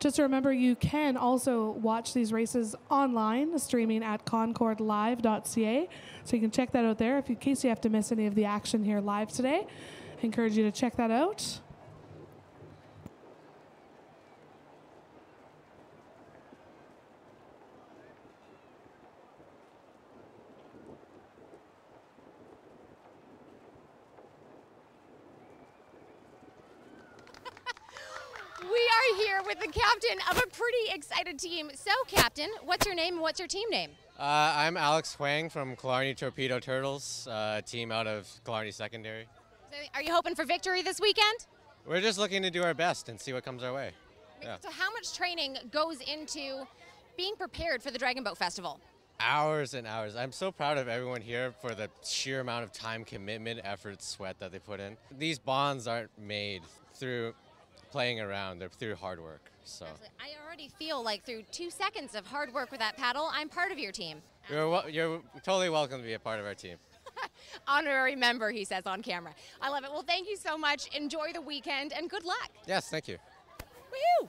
Just to remember, you can also watch these races online, streaming at concorddragonboatfestival.ca. So you can check that out there in case you have to miss any of the action here live today. I encourage you to check that out. We are here with the captain of a pretty excited team. So, Captain, what's your name and what's your team name? I'm Alex Huang from Killarney Torpedo Turtles, team out of Killarney Secondary. So are you hoping for victory this weekend? We're just looking to do our best and see what comes our way. Yeah. So how much training goes into being prepared for the Dragon Boat Festival? Hours and hours. I'm so proud of everyone here for the sheer amount of time, commitment, effort, sweat that they put in. These bonds aren't made through playing around, they're through hard work. So absolutely. I already feel like through 2 seconds of hard work with that paddle, I'm part of your team. You're totally welcome to be a part of our team. Honorary member, he says on camera. I love it. Well, thank you so much. Enjoy the weekend and good luck. Yes, thank you. Woo!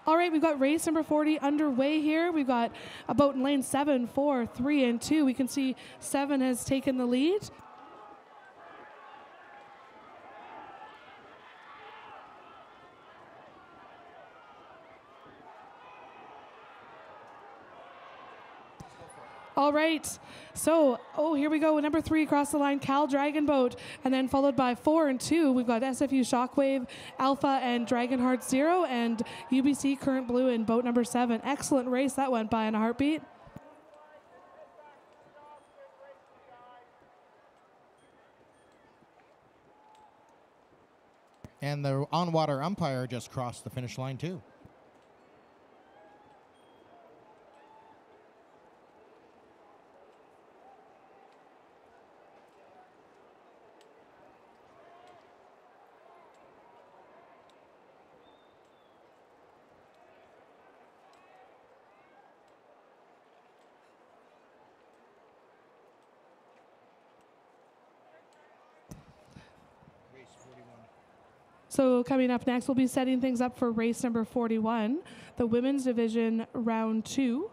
All right, we've got race number 40 underway here. We've got a boat in lane 7, 4, 3, and 2. We can see 7 has taken the lead. All right, so, here we go. Number 3 across the line, Cal Dragon Boat, and then followed by 4 and 2. We've got SFU Shockwave, Alpha, and Dragonheart Zero, and UBC Current Blue in boat number 7. Excellent race. That went by in a heartbeat. And the on-water umpire just crossed the finish line, too. So coming up next, we'll be setting things up for race number 41, the women's division round 2.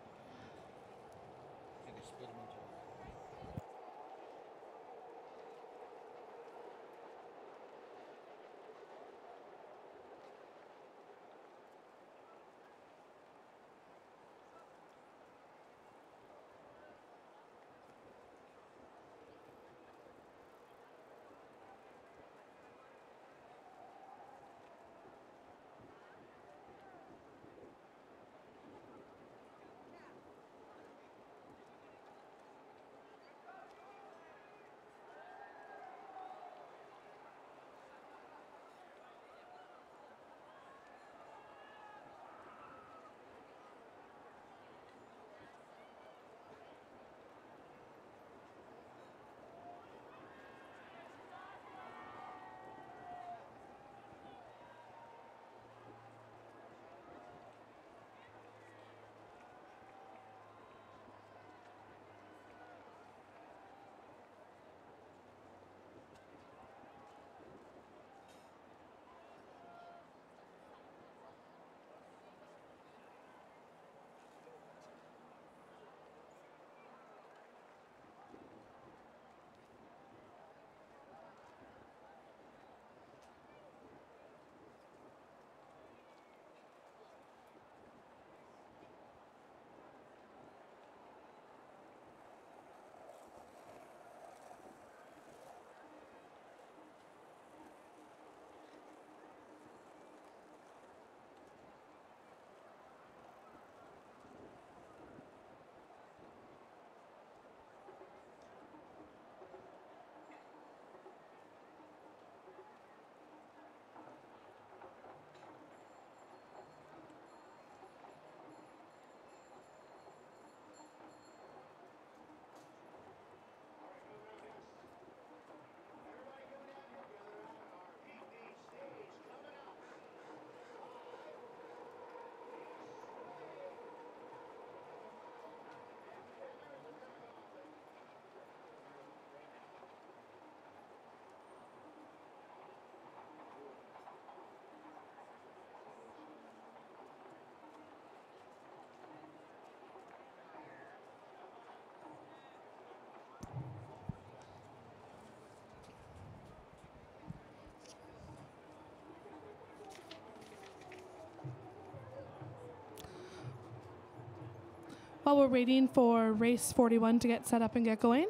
While we're waiting for race 41 to get set up and get going,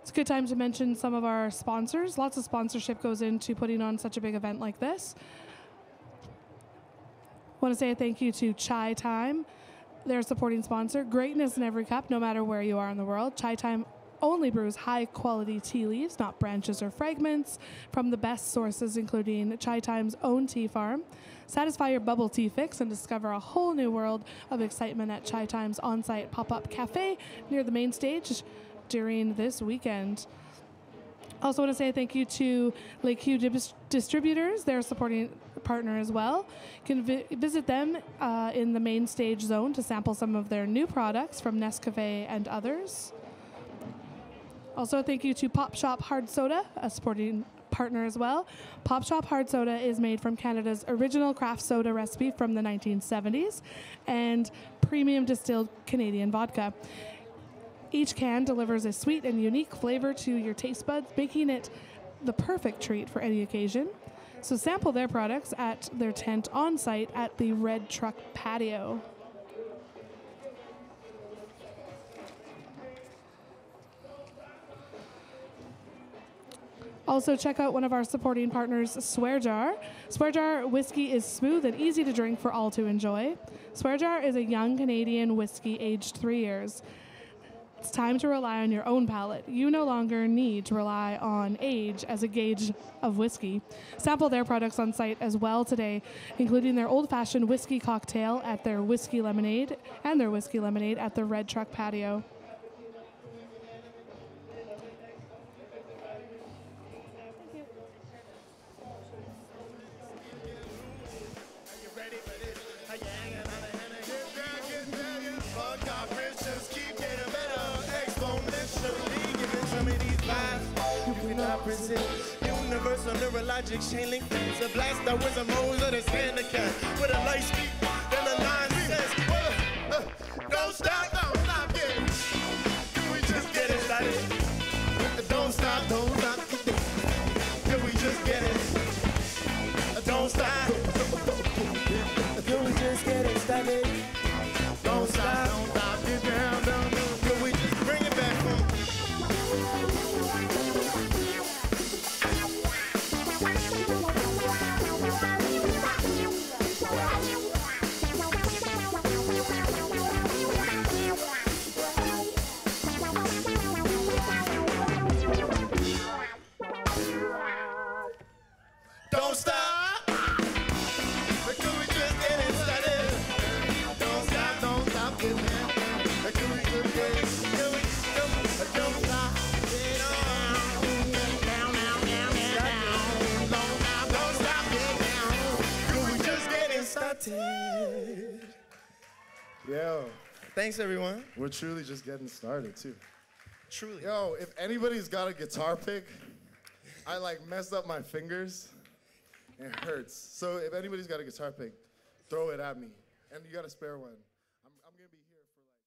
it's a good time to mention some of our sponsors. Lots of sponsorship goes into putting on such a big event like this. Want to say a thank you to Chai Time, their supporting sponsor. Greatness in every cup, no matter where you are in the world. Chai Time only brews high-quality tea leaves, not branches or fragments, from the best sources, including Chai Time's own tea farm. Satisfy your bubble tea fix and discover a whole new world of excitement at Chai Time's on-site pop-up cafe near the main stage during this weekend. Also want to say thank you to Lakeview Distributors, their supporting partner as well. You can visit them in the main stage zone to sample some of their new products from Nescafe and others. Also, thank you to Pop Shop Hard Soda, a supporting partner as well. Pop Shop Hard Soda is made from Canada's original craft soda recipe from the 1970s and premium distilled Canadian vodka. Each can delivers a sweet and unique flavor to your taste buds, making it the perfect treat for any occasion. So sample their products at their tent on site at the Red Truck Patio. Also, check out one of our supporting partners, Swear Jar. Swear Jar whiskey is smooth and easy to drink for all to enjoy. Swear Jar is a young Canadian whiskey aged 3 years. It's time to rely on your own palate. You no longer need to rely on age as a gauge of whiskey. Sample their products on site as well today, including their old-fashioned whiskey cocktail at their whiskey lemonade and their whiskey lemonade at the Red Truck Patio. You cannot resist. Universal neurologic chain link fence. A blast that was a Mose of the handicap. With a light speed, then the line says, don't stop, yeah. Can we just get it started? Don't stop, can we just get it? Don't stop. Can we just get it started? Don't stop, get down, Can we just bring it back home? Don't stop. Can we just get it started? Don't stop, get down. Can we just get it? Don't stop. Get down, Don't stop, get down. Can we just get it started? Yo, Thanks, everyone. we're truly just getting started, too. Truly. Yo, if anybody's got a guitar pick, I like messed up my fingers. It hurts. So if anybody's got a guitar pick, throw it at me. And you got a spare one. I'm going to be here for like...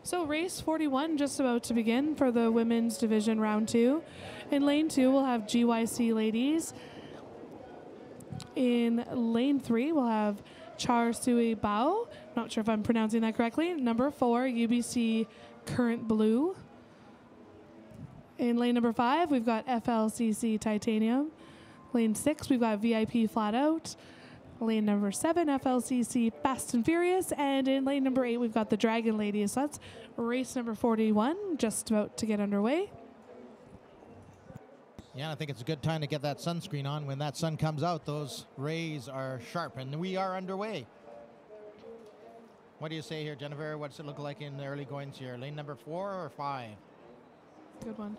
So race 41 just about to begin for the women's division round 2. In lane 2, we'll have GYC ladies. In lane 3, we'll have Char Sui Bao. Not sure if I'm pronouncing that correctly. Number 4, UBC Current Blue. In lane number 5, we've got FLCC Titanium. Lane 6, we've got VIP Flat Out. Lane number 7, FLCC Fast and Furious. And in lane number 8, we've got the Dragon Ladies. So that's race number 41, just about to get underway. Yeah, I think it's a good time to get that sunscreen on. When that sun comes out, those rays are sharp, and we are underway. What do you say here, Jennifer? What's it look like in the early goings here? Lane number 4 or 5? Good one.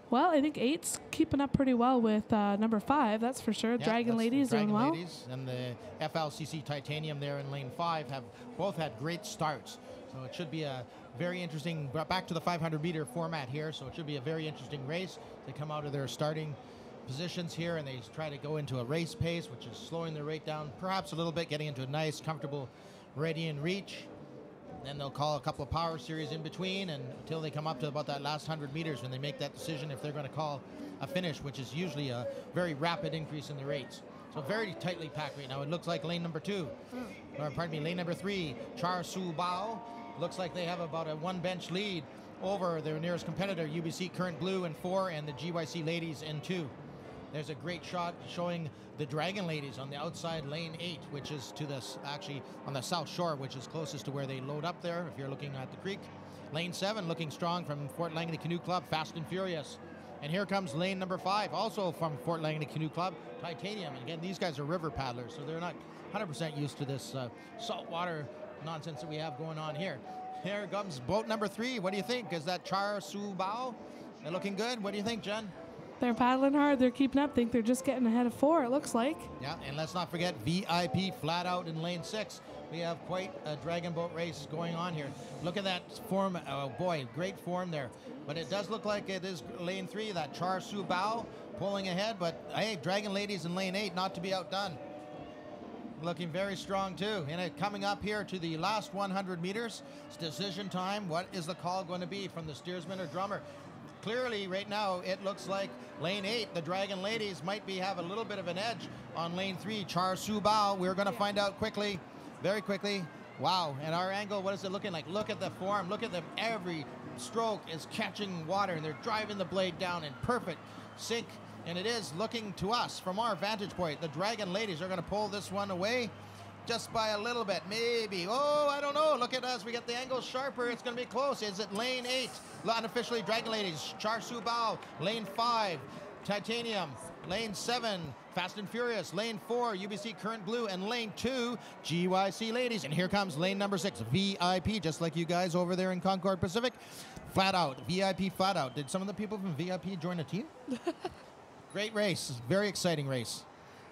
Well, I think 8's keeping up pretty well with number 5, that's for sure. Yeah, Dragon that's Ladies Dragon doing well. Ladies and the FLCC Titanium there in lane 5 have both had great starts. So it should be a very interesting, back to the 500-meter format here, so it should be a very interesting race. They come out of their starting positions here and they try to go into a race pace, which is slowing the rate down perhaps a little bit, getting into a nice, comfortable ready and reach. Then they'll call a couple of power series in between and until they come up to about that last 100 meters when they make that decision if they're going to call a finish, which is usually a very rapid increase in the rates. So very tightly packed right now. It looks like lane number 2, or pardon me, lane number 3, Char Su Bao. Looks like they have about a 1 bench lead over their nearest competitor, UBC Current Blue in 4 and the GYC Ladies in 2. There's a great shot showing the Dragon Ladies on the outside lane 8, which is to this, actually on the south shore, which is closest to where they load up there if you're looking at the creek. Lane 7 looking strong from Fort Langley Canoe Club, Fast and Furious. And here comes lane number 5, also from Fort Langley Canoe Club, Titanium. And again, these guys are river paddlers, so they're not 100% used to this saltwater nonsense that we have going on here. Here comes boat number 3. What do you think? Is that Char Su Bao? They're looking good. What do you think, Jen? They're paddling hard. They're keeping up. Think they're just getting ahead of 4, it looks like. Yeah, and let's not forget VIP Flat Out in lane 6. We have quite a dragon boat race going on here. Look at that form. Oh boy, great form there. But it does look like it is lane 3, that Char Su Bao pulling ahead. But hey, Dragon Ladies in lane 8, not to be outdone. Looking very strong too. And coming up here to the last 100 meters, it's decision time. What is the call going to be from the steersman or drummer? Clearly, right now, it looks like lane 8, the Dragon Ladies, might have a little bit of an edge on lane 3, Char Su Bao. We're going to find out quickly, very quickly. Wow, and our angle, what is it looking like? Look at the form. Look at them. Every stroke is catching water, and they're driving the blade down in perfect sync. And it is looking to us from our vantage point. The Dragon Ladies are going to pull this one away just by a little bit, maybe. Oh, I don't know. Look at us. We get the angle sharper. It's going to be close. Is it lane 8? Unofficially, Dragon Ladies. Char Su Bao. Lane 5, Titanium. Lane 7, Fast and Furious. Lane 4, UBC Current Blue. And lane 2, GYC Ladies. And here comes lane number 6, VIP, just like you guys over there in Concord Pacific. Flat Out. VIP Flat Out. Did some of the people from VIP join a team? Great race. Very exciting race.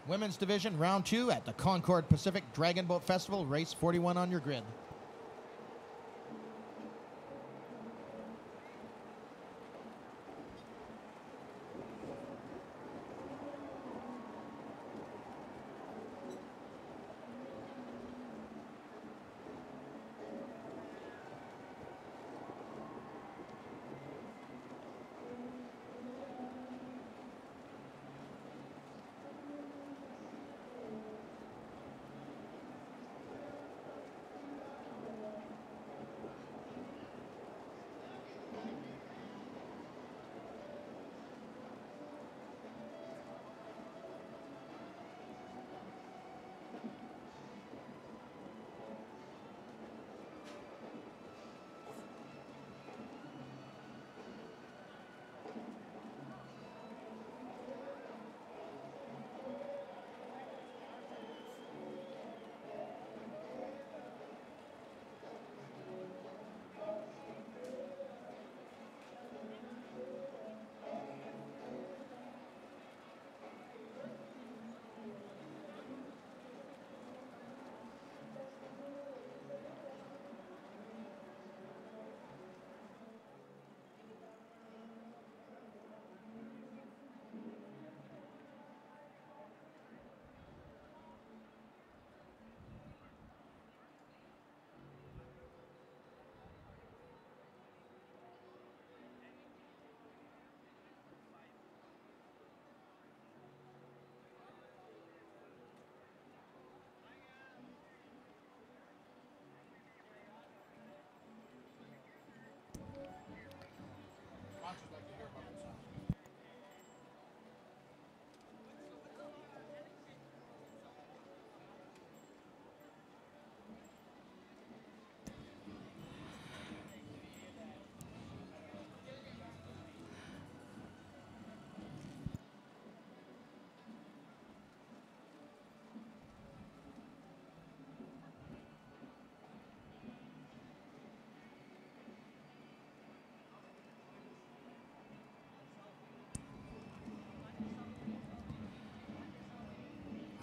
Women's division, round 2 at the Concord Pacific Dragon Boat Festival, race 41 on your grid.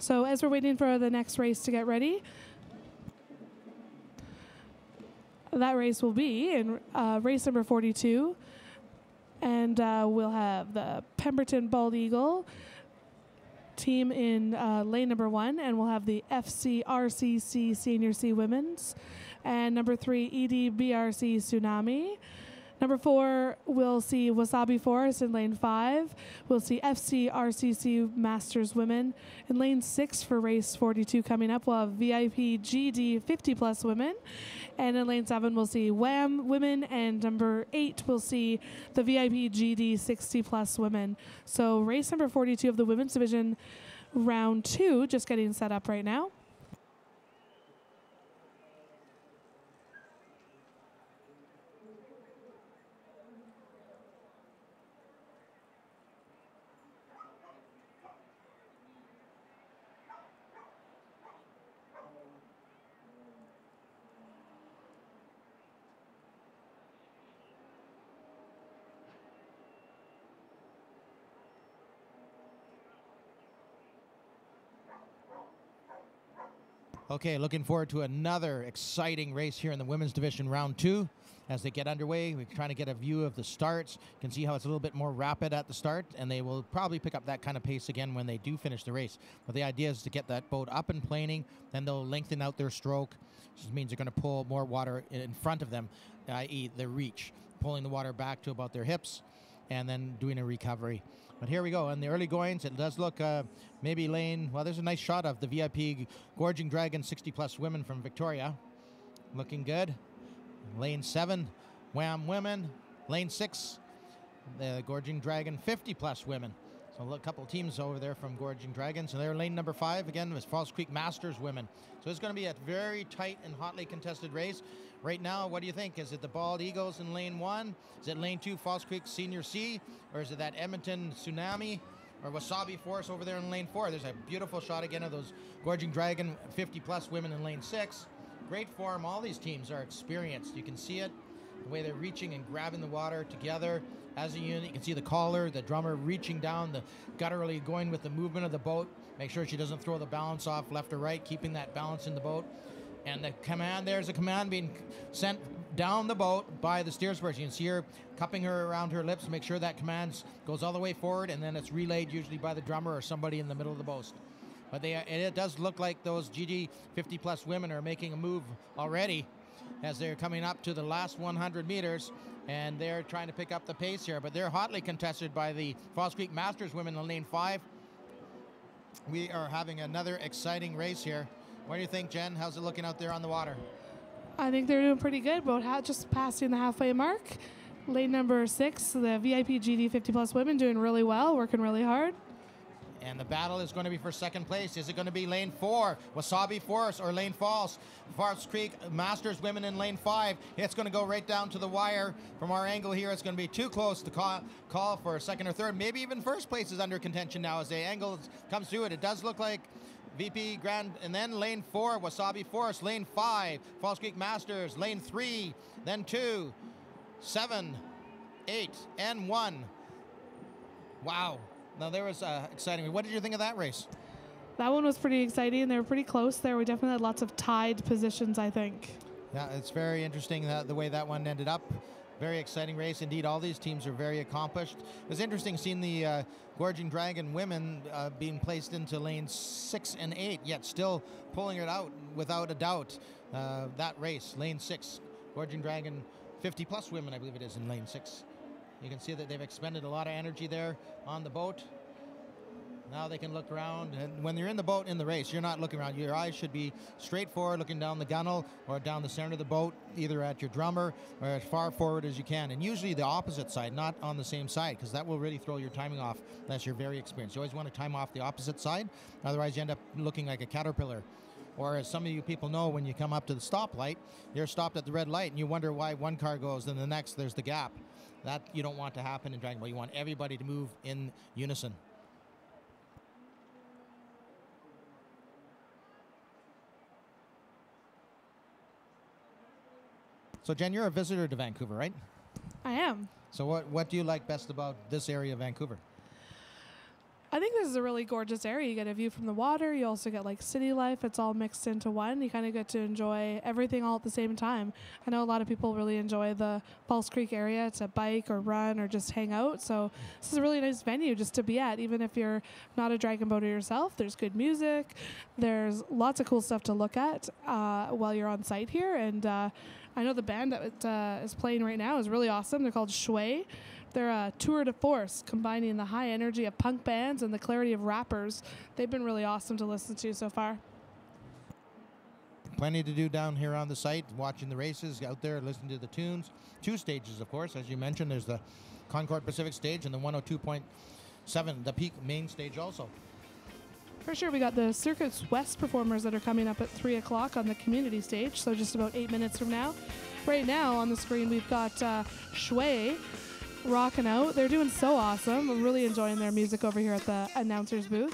So as we're waiting for the next race to get ready, that race will be in race number 42. And we'll have the Pemberton Bald Eagle team in lane number 1, and we'll have the FCRCC Senior C Women's, and number 3 EDBRC Tsunami. Number 4, we'll see Wasabi Forest in lane 5. We'll see FCRCC Masters Women. In lane 6 for race 42 coming up, we'll have VIP GD 50 plus women. And in lane 7, we'll see WHAM Women. And number 8, we'll see the VIP GD 60 plus women. So race number 42 of the women's division, round 2, just getting set up right now. Okay, looking forward to another exciting race here in the women's division, round 2. As they get underway, we're trying to get a view of the starts. You can see how it's a little bit more rapid at the start, and they will probably pick up that kind of pace again when they do finish the race. But the idea is to get that boat up and planing, then they'll lengthen out their stroke, which means they're going to pull more water in front of them, i.e. the reach, pulling the water back to about their hips, and then doing a recovery. But here we go. In the early goings, it does look maybe lane, well, there's a nice shot of the VIP Gorging Dragon 60-plus women from Victoria. Looking good. Lane 7, WHAM Women. Lane 6, the Gorging Dragon 50-plus women. So a couple teams over there from Gorging Dragons. And they're lane number 5, again, was Falls Creek Masters women. So it's going to be a very tight and hotly contested race. Right now, what do you think? Is it the Bald Eagles in lane 1? Is it lane 2, Falls Creek Senior C? Or is it that Edmonton Tsunami or Wasabi Force over there in lane 4? There's a beautiful shot again of those Gorging Dragon 50-plus women in lane 6. Great form. All these teams are experienced. You can see it, the way they're reaching and grabbing the water together as a unit. You can see the caller, the drummer reaching down, the gutturally going with the movement of the boat. Make sure she doesn't throw the balance off left or right, keeping that balance in the boat. And the command, there's a command being sent down the boat by the steersperson. You can see her cupping her around her lips, make sure that command goes all the way forward, and then it's relayed usually by the drummer or somebody in the middle of the boat. But it does look like those GG 50-plus women are making a move already as they're coming up to the last 100 meters, and they're trying to pick up the pace here. But they're hotly contested by the Falls Creek Masters women in lane 5. We are having another exciting race here. What do you think, Jen? How's it looking out there on the water? I think they're doing pretty good, about just passing the halfway mark. Lane number 6, the VIP GD 50-plus women doing really well, working really hard. And the battle is going to be for second place. Is it going to be lane 4, Wasabi Forest, or lane Falls Creek Masters women in lane 5? It's going to go right down to the wire. From our angle here, it's going to be too close to call for second or third. Maybe even first place is under contention now as the angle comes through it. It does look like VP Grand, and then lane 4, Wasabi Forest, lane 5, Falls Creek Masters, lane 3, then 2, 7, 8, and 1. Wow. Now there was exciting. What did you think of that race? That one was pretty exciting. They were pretty close there. We definitely had lots of tied positions, I think. Yeah, it's very interesting the way that one ended up. Very exciting race. Indeed, all these teams are very accomplished. It was interesting seeing the Gorging Dragon women being placed into lanes 6 and 8, yet still pulling it out without a doubt. That race, lane 6, Gorging Dragon 50-plus women, I believe it is, in lane 6. You can see that they've expended a lot of energy there on the boat. Now they can look around, and when you're in the boat in the race, you're not looking around. Your eyes should be straight forward, looking down the gunnel or down the center of the boat, either at your drummer or as far forward as you can. And usually the opposite side, not on the same side, because that will really throw your timing off unless you're very experienced. You always want to time off the opposite side, otherwise you end up looking like a caterpillar. Or as some of you people know, when you come up to the stoplight, you're stopped at the red light and you wonder why one car goes, then the next there's the gap. That you don't want to happen in Dragon Boat. You want everybody to move in unison. So Jen, you're a visitor to Vancouver, right? I am. So what do you like best about this area of Vancouver? I think this is a really gorgeous area. You get a view from the water. You also get like city life. It's all mixed into one. You kind of get to enjoy everything all at the same time. I know a lot of people really enjoy the False Creek area to bike or run or just hang out. So this is a really nice venue just to be at, even if you're not a dragon boater yourself. There's good music. There's lots of cool stuff to look at while you're on site here. And I know the band that is playing right now is really awesome. They're called Shui. They're a tour de force, combining the high energy of punk bands and the clarity of rappers. They've been really awesome to listen to so far. Plenty to do down here on the site, watching the races, out there, listening to the tunes. 2 stages, of course. As you mentioned, there's the Concord Pacific stage and the 102.7, the Peak main stage also. For sure, we got the Circuits West performers that are coming up at 3 o'clock on the community stage, so just about 8 minutes from now. Right now on the screen, we've got Shui rocking out. They're doing so awesome. I'm really enjoying their music over here at the announcer's booth.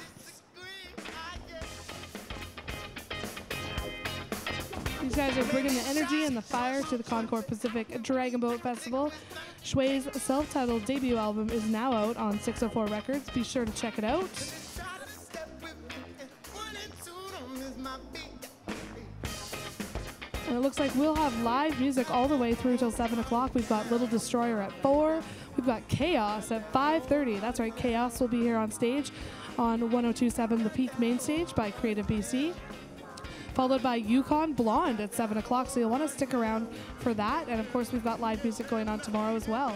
These guys are bringing the energy and the fire to the Concord Pacific Dragon Boat Festival. Shui's self-titled debut album is now out on 604 Records. Be sure to check it out. And it looks like we'll have live music all the way through till 7 o'clock. We've got Little Destroyer at 4. We've got Chaos at 5:30. That's right, Chaos will be here on stage on 102.7 The Peak main stage by Creative BC. Followed by Yukon Blonde at 7 o'clock, so you'll want to stick around for that. And of course, we've got live music going on tomorrow as well.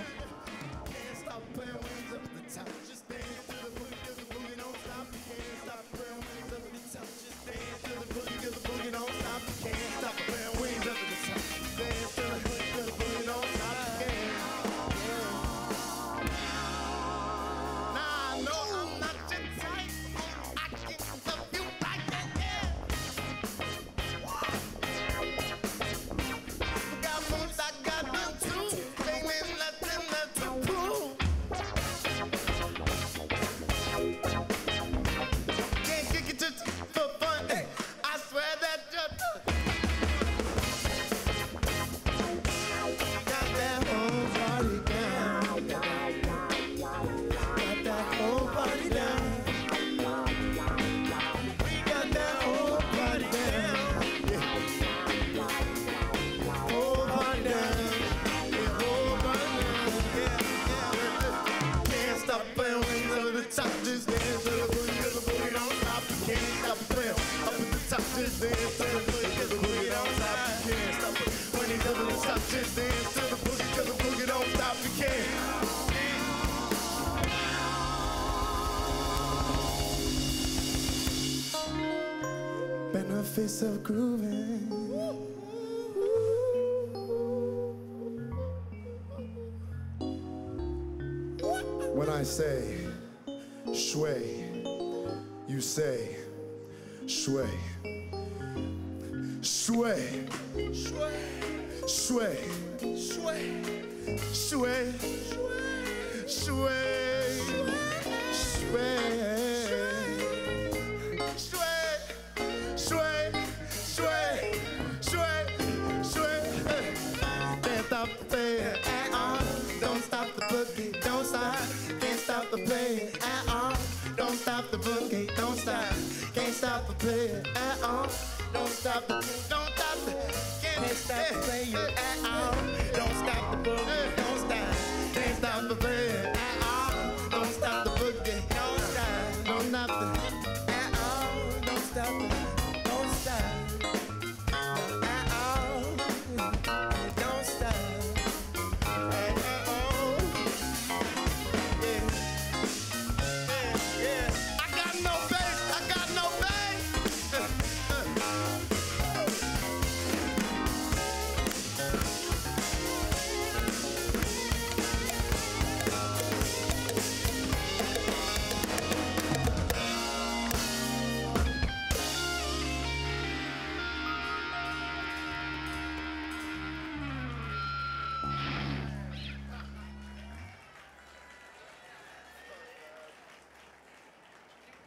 Benefits of grooving. When I say shui, you say shui. Shui. Shui. Shui. Shui. Shui. Don't stop the boogie, don't stop, can't stop the play at all. Don't stop the boogie, don't stop, can't stop the play at all. Don't stop the, can't stop the play at all. Don't stop the boogie, don't stop, can't stop the play at all. Don't stop the boogie, don't stop, don't stop the at all. Don't stop the, don't stop at all. Don't stop.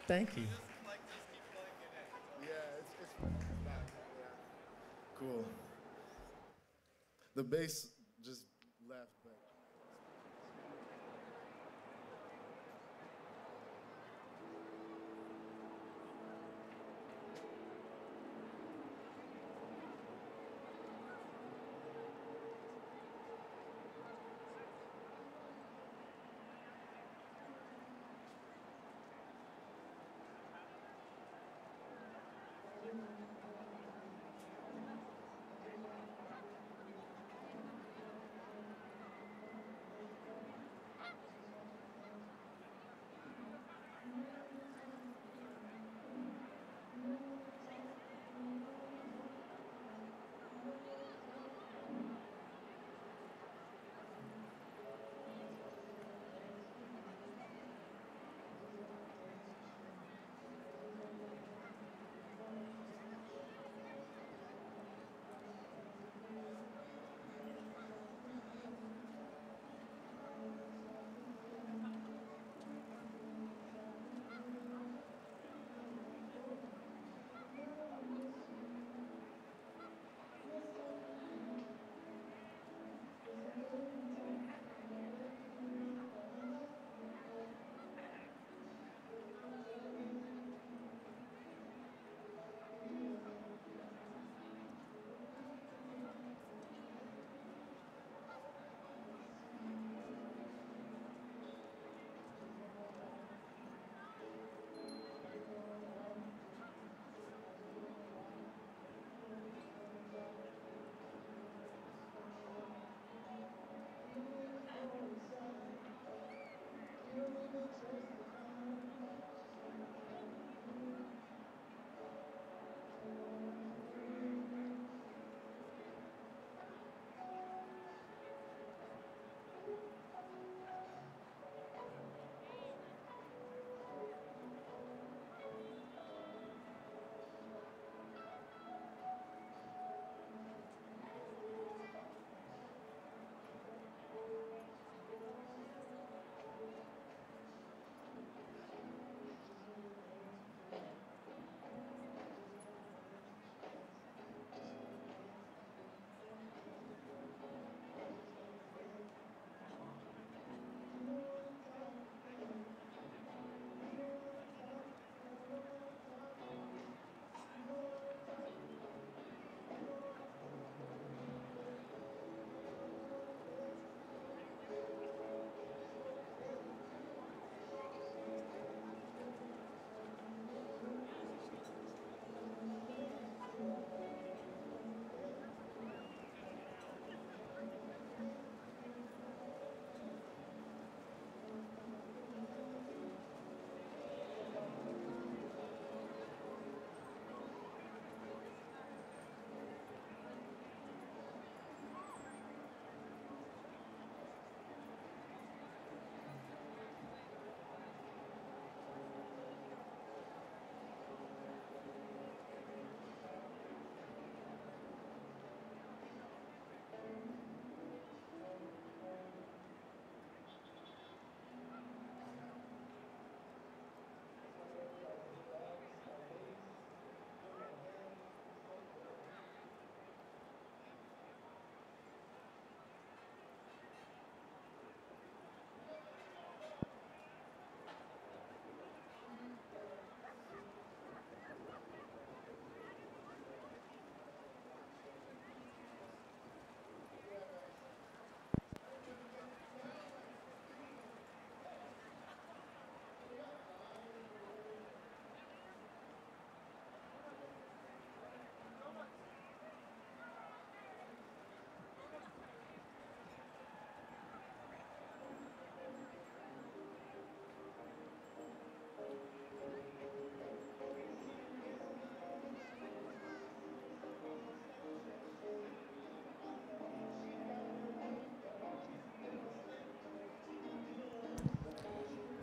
Thank you. Yeah, it's back. Yeah. Cool. The bass just left, but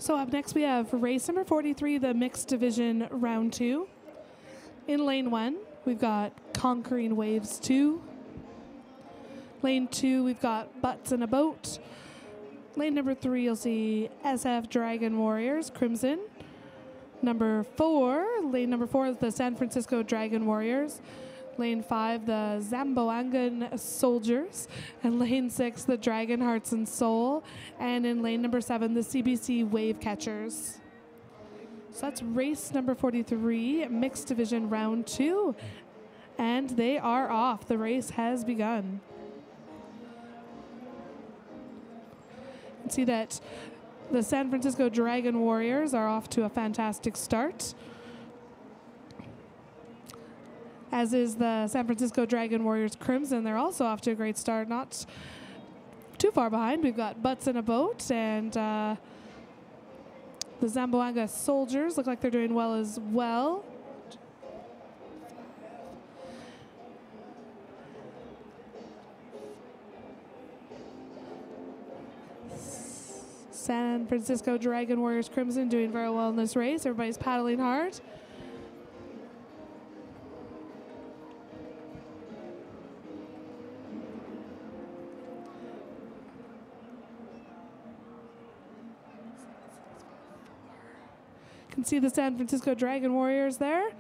So up next we have race number 43, the mixed division round 2. In lane 1, we've got Conquering Waves 2. Lane 2, we've got Butts in a Boat. Lane number 3, you'll see SF Dragon Warriors, Crimson. Lane number 4 is the San Francisco Dragon Warriors. Lane 5, the Zamboangan Soldiers. And lane 6, the Dragon Hearts and Soul. And in lane number 7, the CBC Wave Catchers. So that's race number 43, mixed division round 2. And they are off. The race has begun. You can see that the San Francisco Dragon Warriors are off to a fantastic start, as is the San Francisco Dragon Warriors Crimson. They're also off to a great start, not too far behind. We've got Butts in a Boat, and the Zamboanga Soldiers look like they're doing well as well. San Francisco Dragon Warriors Crimson doing very well in this race. Everybody's paddling hard. You can see the San Francisco Dragon Warriors there.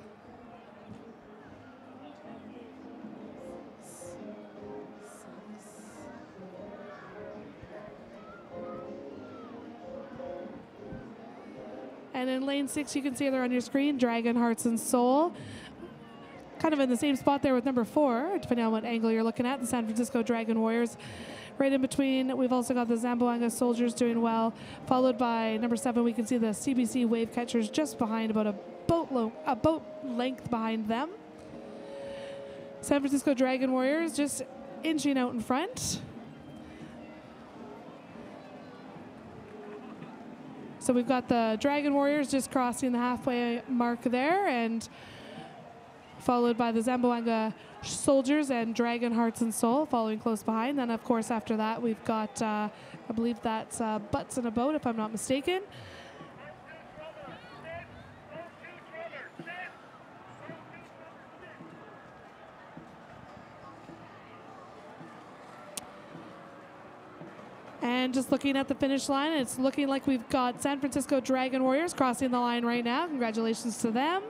And in lane 6, you can see there on your screen, Dragon Hearts and Soul. Kind of in the same spot there with number 4, depending on what angle you're looking at, the San Francisco Dragon Warriors. Right in between, we've also got the Zamboanga Soldiers doing well, followed by number 7. We can see the CBC Wave Catchers just behind, about a boat length behind them. San Francisco Dragon Warriors just inching out in front. So we've got the Dragon Warriors just crossing the halfway mark there, and followed by the Zamboanga Soldiers and Dragon Hearts and Soul following close behind. Then, of course, after that, we've got, I believe that's Butts in a Boat, if I'm not mistaken. And just looking at the finish line, it's looking like we've got San Francisco Dragon Warriors crossing the line right now. Congratulations to them.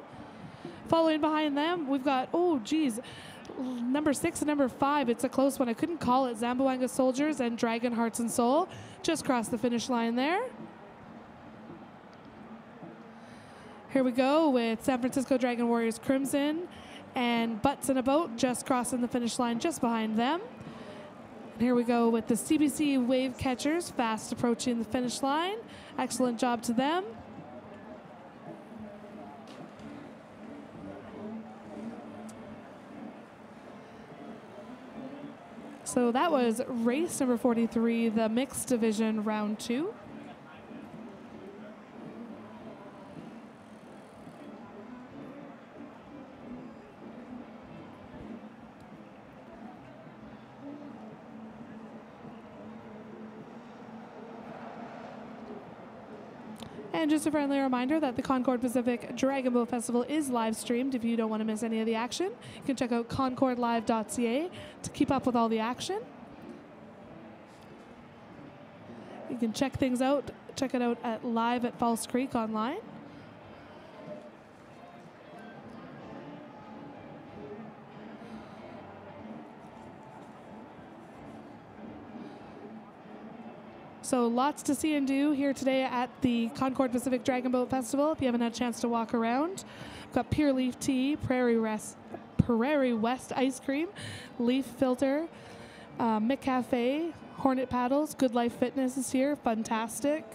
Following behind them, we've got, number 6 and number 5. It's a close one. I couldn't call it. Zamboanga Soldiers and Dragon Hearts and Soul just crossed the finish line there. Here we go with San Francisco Dragon Warriors Crimson and Butts in a Boat just crossing the finish line just behind them. And here we go with the CBC Wave Catchers fast approaching the finish line. Excellent job to them. So that was race number 43, the mixed division round 2. And just a friendly reminder that the Concord Pacific Dragon Boat Festival is live streamed. If you don't want to miss any of the action, you can check out concorddragonboatfestival.ca to keep up with all the action. You can check it out at live at False Creek online. So lots to see and do here today at the Concord Pacific Dragon Boat Festival. If you haven't had a chance to walk around, we've got Pure Leaf Tea, Prairie West Ice Cream, Leaf Filter, McCafe, Hornet Paddles, Good Life Fitness is here, fantastic.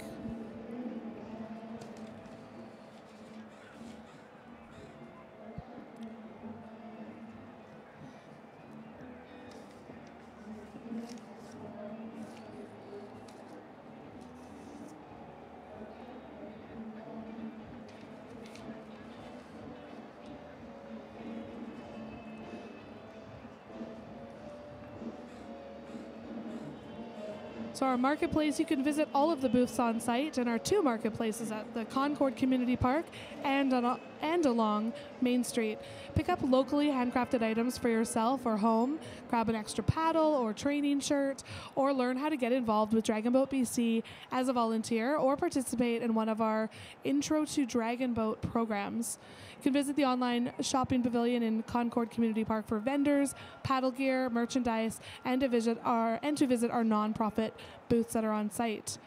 So our marketplace, you can visit all of the booths on site, and our 2 marketplaces at the Concord Community Park and along Main Street. Pick up locally handcrafted items for yourself or home, grab an extra paddle or training shirt, or learn how to get involved with Dragon Boat BC as a volunteer or participate in one of our Intro to Dragon Boat programs. You can visit the online shopping pavilion in Concord Community Park for vendors, paddle gear, merchandise, and to visit our nonprofit booths that are on site.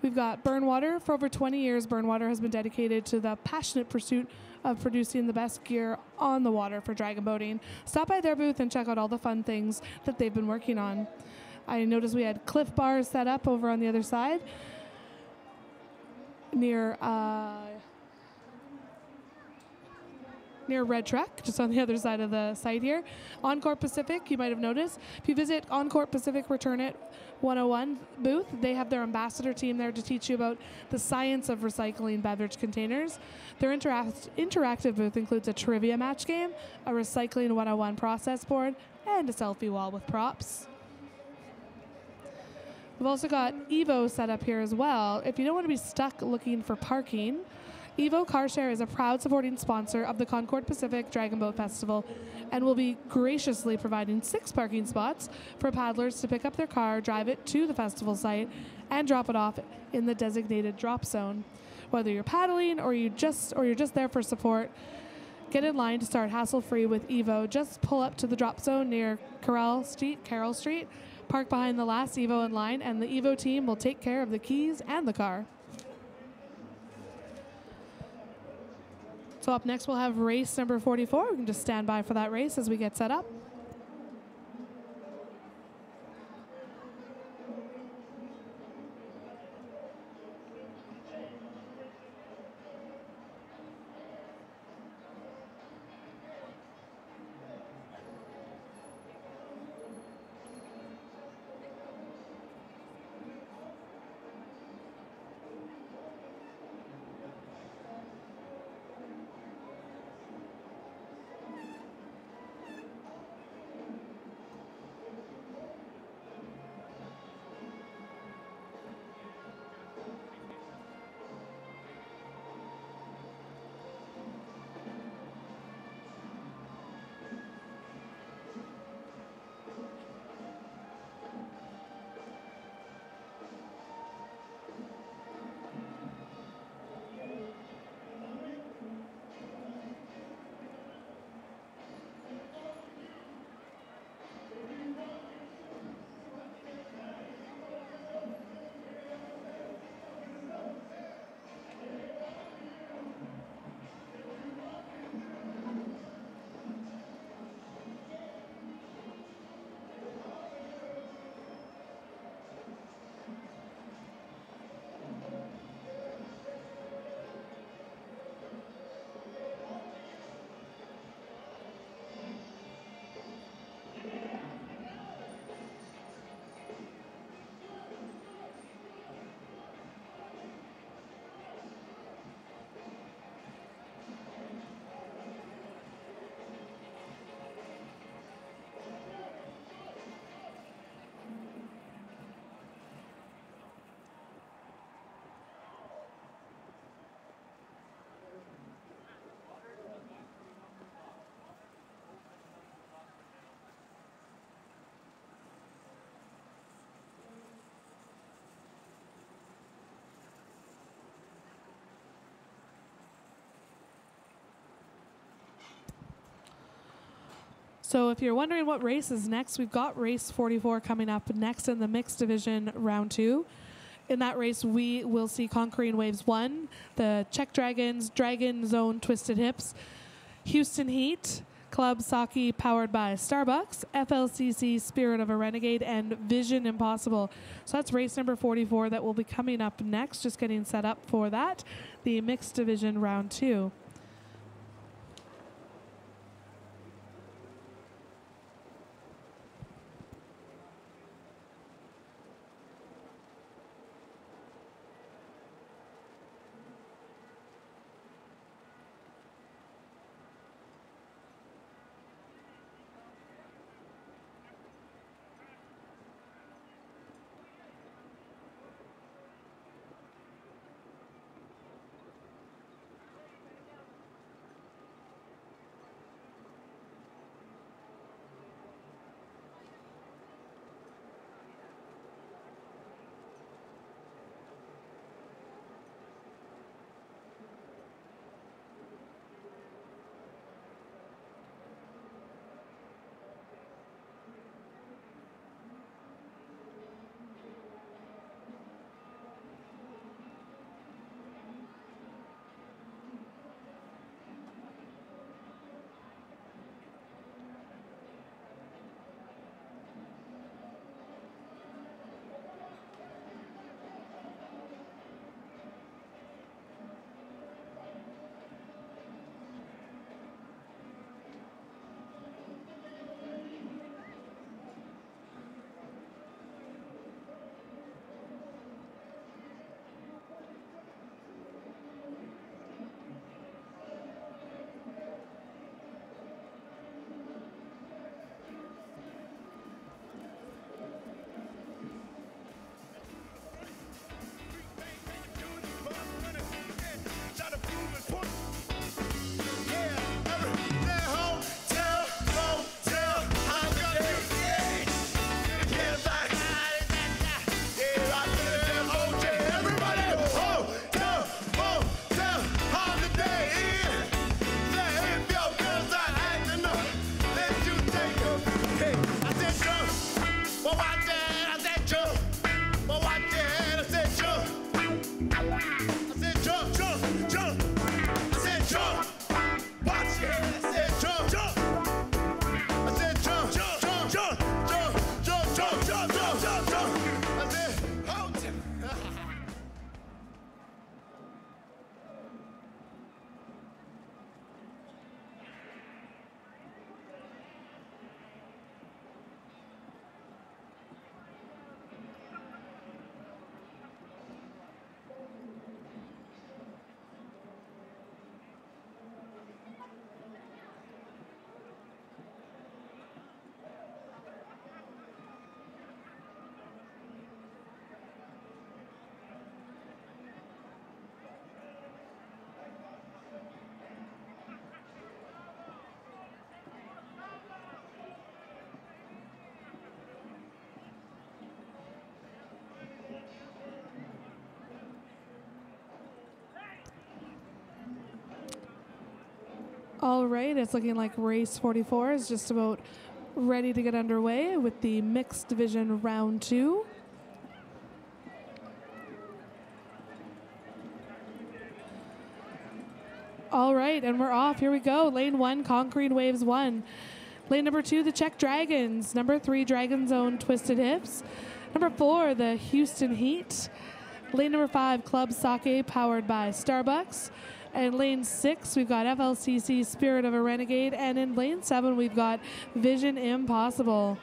We've got Burnwater. For over 20 years, Burnwater has been dedicated to the passionate pursuit of producing the best gear on the water for dragon boating. Stop by their booth and check out all the fun things that they've been working on. I noticed we had cliff bars set up over on the other side near Red Truck, just on the other side of the site here. Encore Pacific, you might have noticed. If you visit Encore Pacific Return It 101 booth, they have their ambassador team there to teach you about the science of recycling beverage containers. Their interactive booth includes a trivia match game, a recycling 101 process board, and a selfie wall with props. We've also got Evo set up here as well. If you don't want to be stuck looking for parking, Evo Carshare is a proud supporting sponsor of the Concord Pacific Dragon Boat Festival and will be graciously providing 6 parking spots for paddlers to pick up their car, drive it to the festival site, and drop it off in the designated drop zone. Whether you're paddling or you're just there for support, get in line to start hassle-free with Evo. Just pull up to the drop zone near Carroll Street, park behind the last Evo in line, and the Evo team will take care of the keys and the car. So up next, we'll have race number 44. We can just stand by for that race as we get set up. So if you're wondering what race is next, we've got race 44 coming up next in the mixed division round 2. In that race, we will see Conquering Waves 1, the Czech Dragons, Dragon Zone Twisted Hips, Houston Heat, Club Saki powered by Starbucks, FLCC Spirit of a Renegade, and Vision Impossible. So that's race number 44 that will be coming up next, just getting set up for that, the mixed division round 2. All right, it's looking like race 44 is just about ready to get underway with the mixed division round 2. All right, and we're off. Here we go. Lane 1, Concrete Waves 1. Lane number 2, the Czech Dragons. Number 3, Dragon Zone Twisted Hips. Number 4, the Houston Heat. Lane number 5, Club Sake, powered by Starbucks. And lane 6, we've got FLCC Spirit of a Renegade. And in lane 7, we've got Vision Impossible.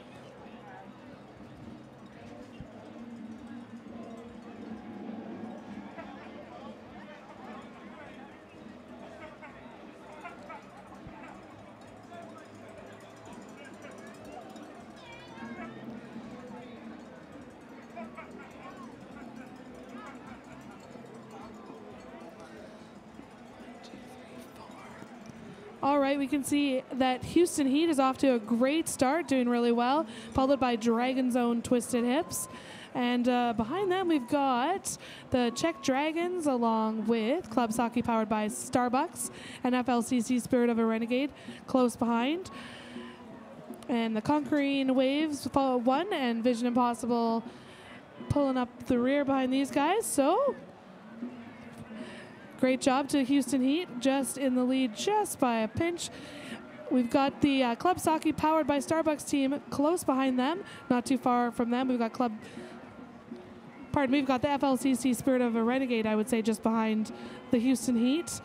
All right, we can see that Houston Heat is off to a great start, doing really well, followed by Dragon Zone Twisted Hips. And behind them, we've got the Czech Dragons along with Club Sake powered by Starbucks and FLCC Spirit of a Renegade close behind. And the Conquering Waves follow 1 and Vision Impossible pulling up the rear behind these guys. So great job to Houston Heat, just in the lead just by a pinch. We've got the Club Sake powered by Starbucks team close behind them, not too far from them. We've got we've got the FLCC Spirit of a Renegade, I would say, just behind the Houston Heat.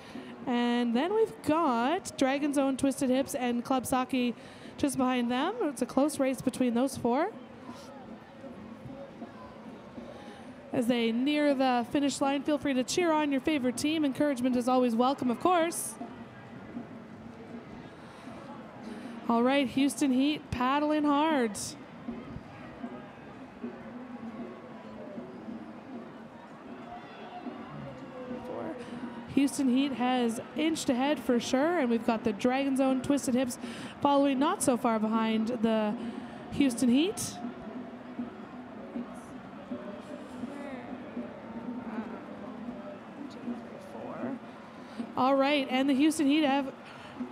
And then we've got Dragon Zone Twisted Hips and Club Sake just behind them. It's a close race between those 4. As they near the finish line, feel free to cheer on your favorite team. Encouragement is always welcome, of course. All right, Houston Heat paddling hard. Houston Heat has inched ahead for sure, and we've got the Dragon Zone Twisted Hips following not so far behind the Houston Heat. All right, and the Houston Heat have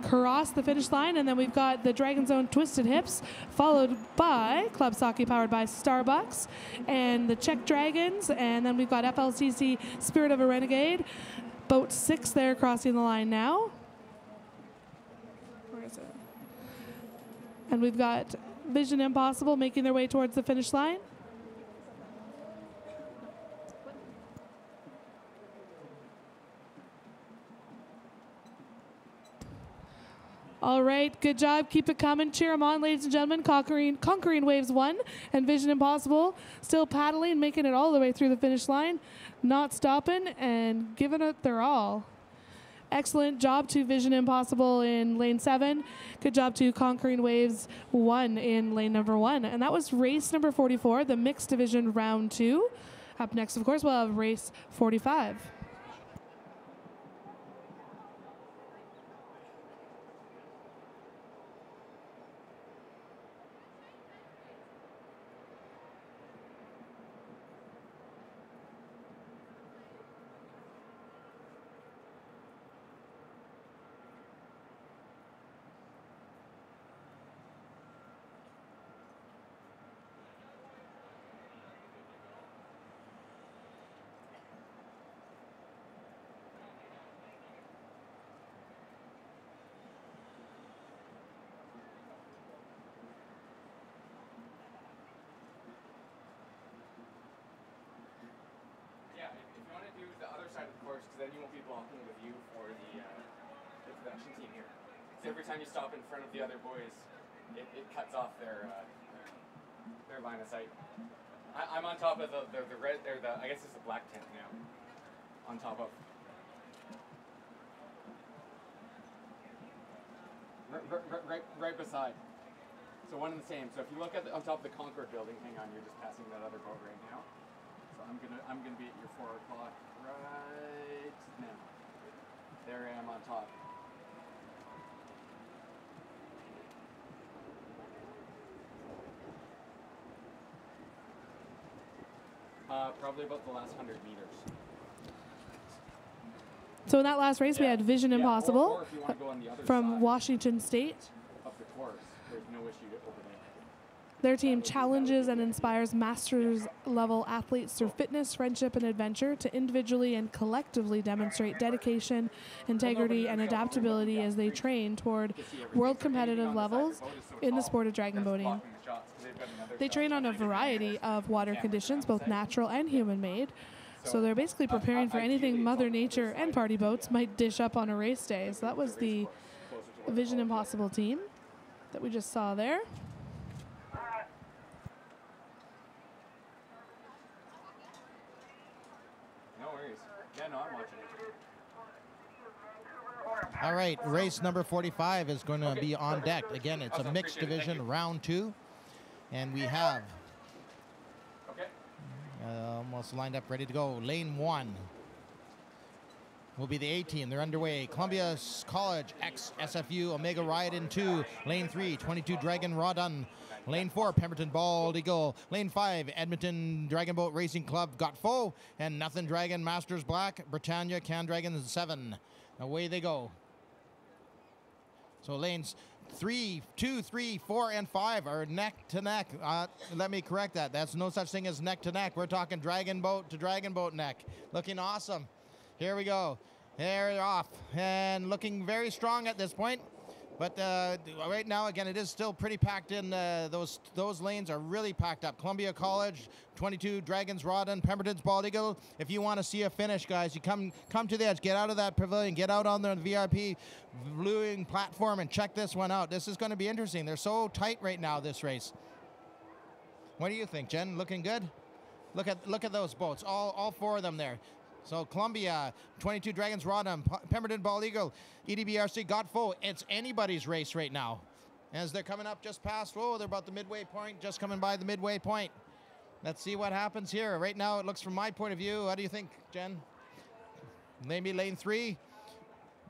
crossed the finish line, and then we've got the Dragon Zone Twisted Hips, followed by Club Sake powered by Starbucks, and the Czech Dragons, and then we've got FLCC Spirit of a Renegade. Boat 6 there crossing the line now. Where is it? And we've got Vision Impossible making their way towards the finish line. All right, good job. Keep it coming. Cheer them on, ladies and gentlemen. Conquering Waves 1 and Vision Impossible still paddling, making it all the way through the finish line, not stopping and giving it their all. Excellent job to Vision Impossible in lane 7. Good job to Conquering Waves 1 in lane number 1. And that was race number 44, the mixed division round 2. Up next, of course, we'll have race 45. Because then you won't be blocking the view for the production team here. So every time you stop in front of the other boys, it cuts off their line of sight. I'm on top of the red, I guess it's the black tent now. On top of. Right beside. So one and the same. So if you look at on top of the Concord building, hang on, you're just passing that other boat right now. So I'm gonna be at your 4 o'clock right now. There I am on top. Probably about the last 100 meters. So in that last race, we had Vision Impossible or if you want to go on the other from side Washington State. of the course, there's no issue over there. Their team challenges and inspires masters-level athletes through fitness, friendship, and adventure to individually and collectively demonstrate dedication, integrity, and adaptability as they train toward world competitive levels in the sport of dragon boating. They train on a variety of water conditions, both natural and human-made. So they're basically preparing for anything Mother Nature and party boats might dish up on a race day. So that was the Vision Impossible team that we just saw there. No worries. Yeah, no, I'm watching it. All right, race number 45 is going to be on deck. Again, it's a Awesome, mixed appreciate it. Thank division, you. round 2. And we have Okay. almost lined up, ready to go. Lane 1 will be the A team. They're underway. Columbia College, ex-SFU, Omega Riot in 2. Lane 3, 22 Dragon Rodun. Lane 4, Pemberton Bald Eagle. Lane 5, Edmonton Dragon Boat Racing Club got full. And Nothing Dragon Masters Black, Britannia Can Dragon 7. Away they go. So lanes 3, 2, 3, 4, and 5 are neck to neck. Let me correct that. That's no such thing as neck to neck. We're talking dragon boat to dragon boat neck. Looking awesome. Here we go. They're off and looking very strong at this point. But right now, again, it is still pretty packed in. Those lanes are really packed up. Columbia College, 22 Dragons Rodden, Pemberton's Bald Eagle. If you want to see a finish, guys, you come to the edge. Get out of that pavilion. Get out on the VIP viewing platform and check this one out. This is going to be interesting. They're so tight right now, this race. What do you think, Jen? Looking good? Look at those boats. All 4 of them there. So Columbia, 22 Dragons Rodham, Pemberton Bald Eagle, EDBRC got full. It's anybody's race right now. As they're coming up just past, they're about the midway point, just coming by the midway point. Let's see what happens here. Right now, it looks from my point of view. What do you think, Jen? Maybe lane 3.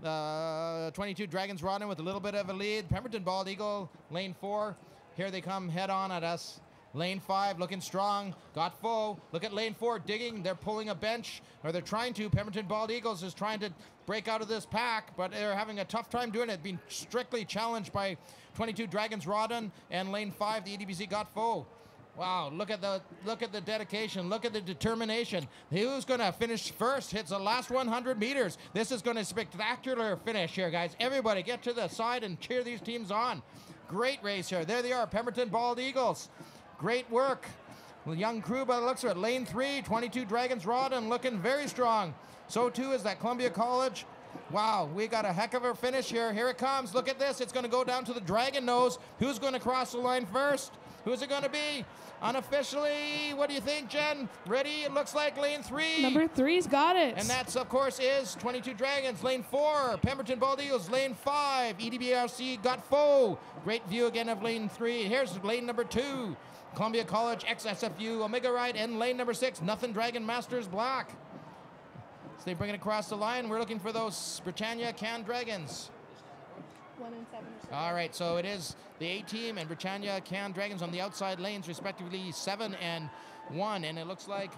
22 Dragons Rodham with a little bit of a lead. Pemberton Bald Eagle, lane 4. Here they come head on at us. Lane 5 looking strong, got full. Look at lane 4 digging. They're pulling a bench, or they're trying to. Pemberton Bald Eagles is trying to break out of this pack, but they're having a tough time doing it. Being strictly challenged by 22 Dragons Rodden and lane 5, the EDBC got full. Wow, look at the dedication. Look at the determination. Who's going to finish first? Hits the last 100 meters. This is going to be a spectacular finish here, guys. Everybody get to the side and cheer these teams on. Great race here. There they are, Pemberton Bald Eagles. Great work. The young crew by the looks of it. Lane 3, 22 Dragons Rodden looking very strong. So too is that Columbia College. Wow, we got a heck of a finish here. Here it comes. Look at this. It's going to go down to the Dragon Nose. Who's going to cross the line first? Who's it going to be? Unofficially, what do you think, Jen? Ready? It looks like lane 3. Number 3's got it. And that's, of course, is 22 Dragons. Lane 4, Pemberton Bald Eagles. Lane 5, EDBRC got full. Great view again of lane 3. Here's lane number 2. Columbia College, ex-SFU, Omega Ride, and lane number 6, Nothing Dragon Masters Black. So they bring it across the line. We're looking for those Britannia Can Dragons. 1 and 7 or so. All right, so it is the A team and Britannia Can Dragons on the outside lanes, respectively 7 and 1. And it looks like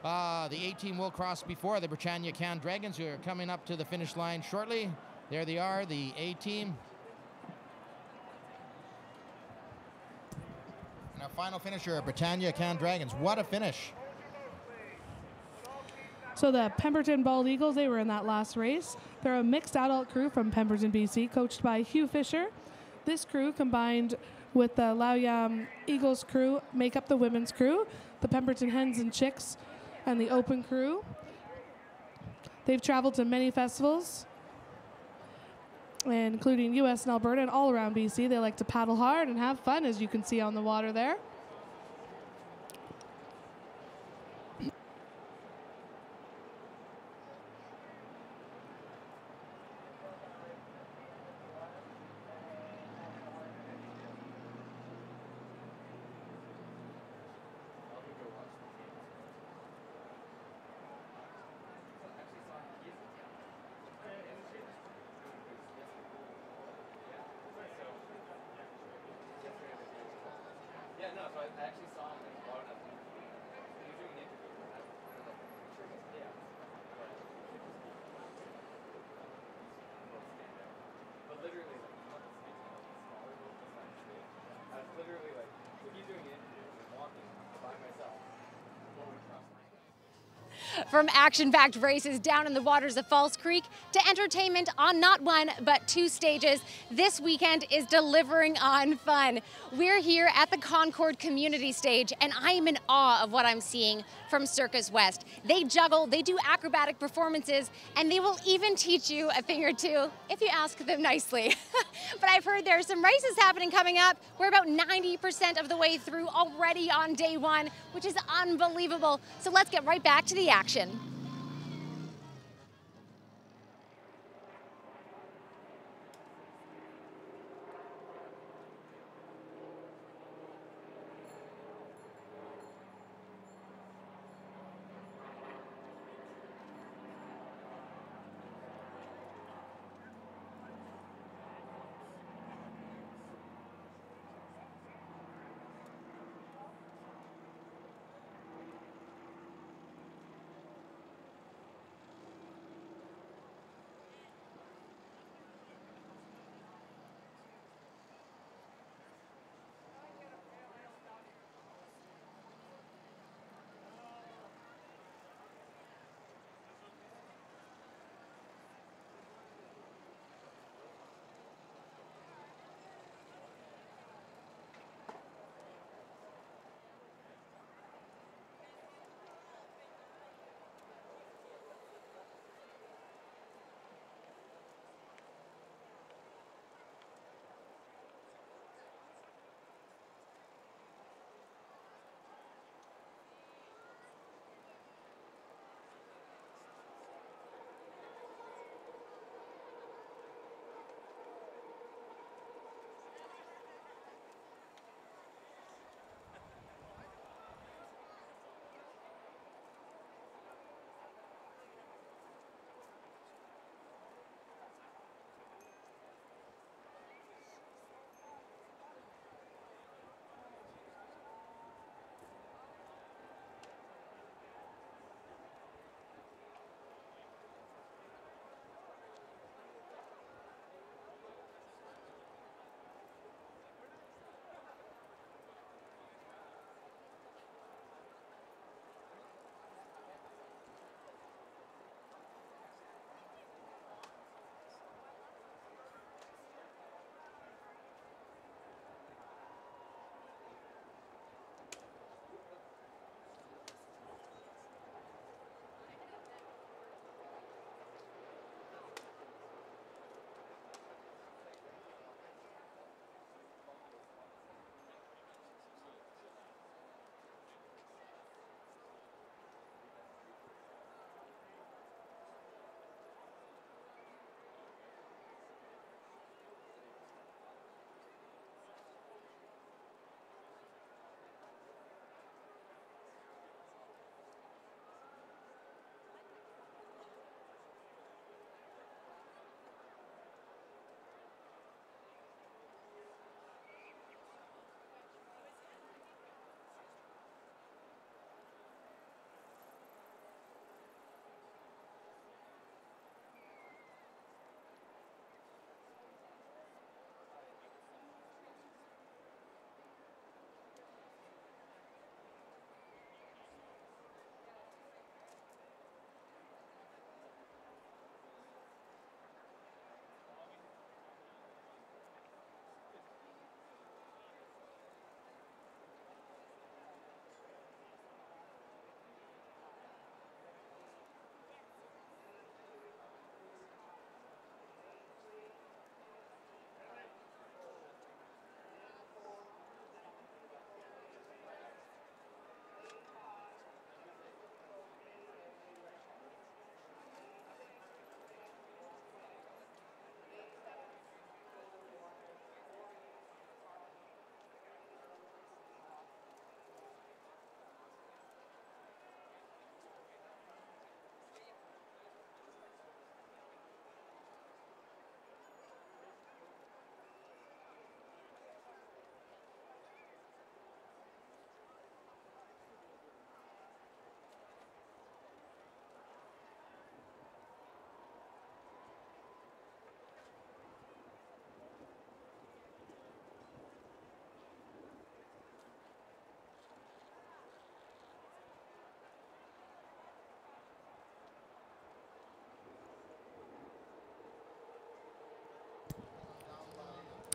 the A team will cross before the Britannia Can Dragons, who are coming up to the finish line shortly. There they are, the A team. And our final finisher, Britannia Can Dragons. What a finish. So the Pemberton Bald Eagles, they were in that last race. They're a mixed adult crew from Pemberton, BC, coached by Hugh Fisher. This crew, combined with the Laoyam Eagles crew, make up the women's crew, the Pemberton Hens and Chicks, and the Open crew. They've traveled to many festivals, including U.S. and Alberta and all around BC. They like to paddle hard and have fun, as you can see on the water there. Yeah, no, From action-packed races down in the waters of Falls Creek to entertainment on not one, but 2 stages, this weekend is delivering on fun. We're here at the Concord Community Stage, and I am in awe of what I'm seeing from Circus West. They juggle, they do acrobatic performances, and they will even teach you a thing or two if you ask them nicely. But I've heard there are some races happening coming up. We're about 90% of the way through already on day 1, which is unbelievable. So let's get right back to the action.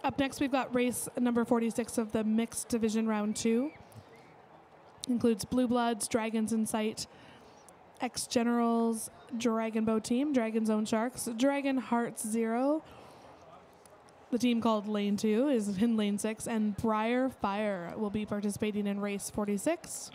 Up next, we've got race number 46 of the mixed division round 2. Includes Blue Bloods, Dragons in Sight, Ex-Generals, Dragon Boat Team, Dragon Zone Sharks, Dragon Hearts Zero. The team called Lane 2 is in Lane 6, and Briar Fire will be participating in race 46.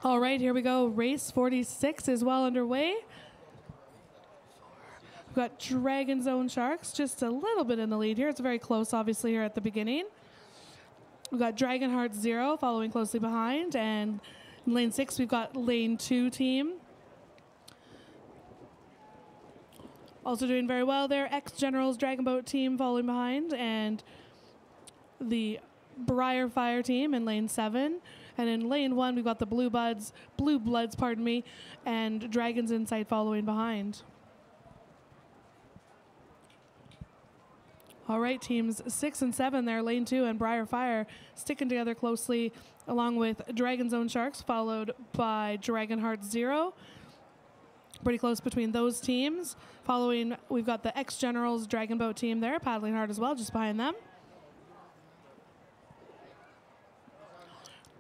All right, here we go. Race 46 is well underway. We've got Dragon Zone Sharks just a little bit in the lead here. It's very close, obviously, here at the beginning. We've got Dragon Heart Zero following closely behind. And in Lane 6, we've got Lane 2 team. Also doing very well there. Ex-Generals Dragon Boat team following behind. And the Briar Fire team in Lane 7. And in Lane 1, we've got the Blue Bloods, and Dragons in Sight following behind. All right, teams 6 and 7 there, Lane 2 and Briar Fire sticking together closely, along with Dragon Zone Sharks, followed by Dragon Heart Zero. Pretty close between those teams. Following, we've got the Ex-Generals Dragon Boat team there, paddling hard as well, just behind them.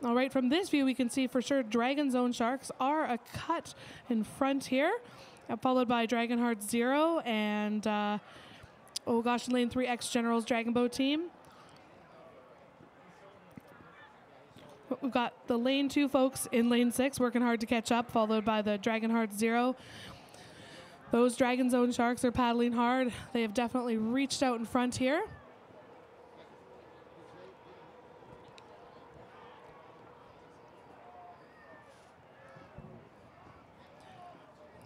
All right, from this view, we can see for sure Dragon Zone Sharks are a cut in front here, followed by Dragon Heart Zero and, oh gosh, Lane 3 Ex-Generals Dragon Boat team. We've got the Lane 2 folks in Lane 6 working hard to catch up, followed by the Dragon Heart Zero. Those Dragon Zone Sharks are paddling hard. They have definitely reached out in front here.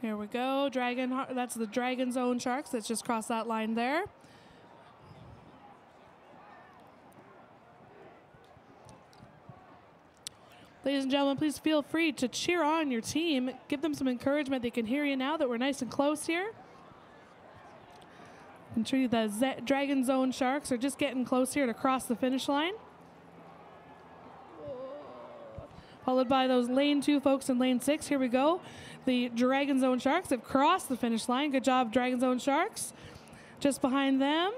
Here we go, that's the Dragon Zone Sharks that's just crossed that line there. Ladies and gentlemen, please feel free to cheer on your team. Give them some encouragement. They can hear you now that we're nice and close here. And sure the Dragon Zone Sharks are just getting close here to cross the finish line. Followed by those Lane 2 folks in Lane 6. Here we go. The Dragon Zone Sharks have crossed the finish line. Good job, Dragon Zone Sharks. Just behind them.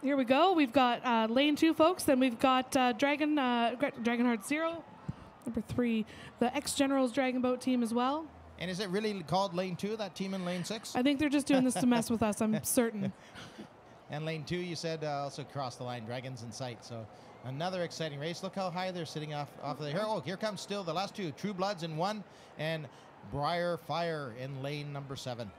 Here we go. We've got Lane 2 folks. Then we've got Dragon Heart Zero. Number 3, the Ex-Generals Dragon Boat team as well. And is it really called Lane 2, that team in Lane 6? I think they're just doing this to mess with us, I'm certain. And Lane 2, you said, also crossed the line, Dragons in Sight. So another exciting race. Look how high they're sitting off of the hill. Oh, here comes still the last 2, True Bloods in 1 and Briar Fire in lane number 7.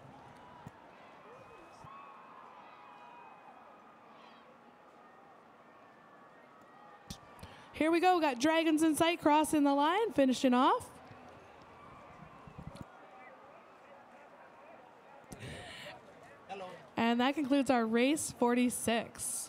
Here we go. We got Dragons in Sight crossing the line, finishing off. Hello. And that concludes our race 46.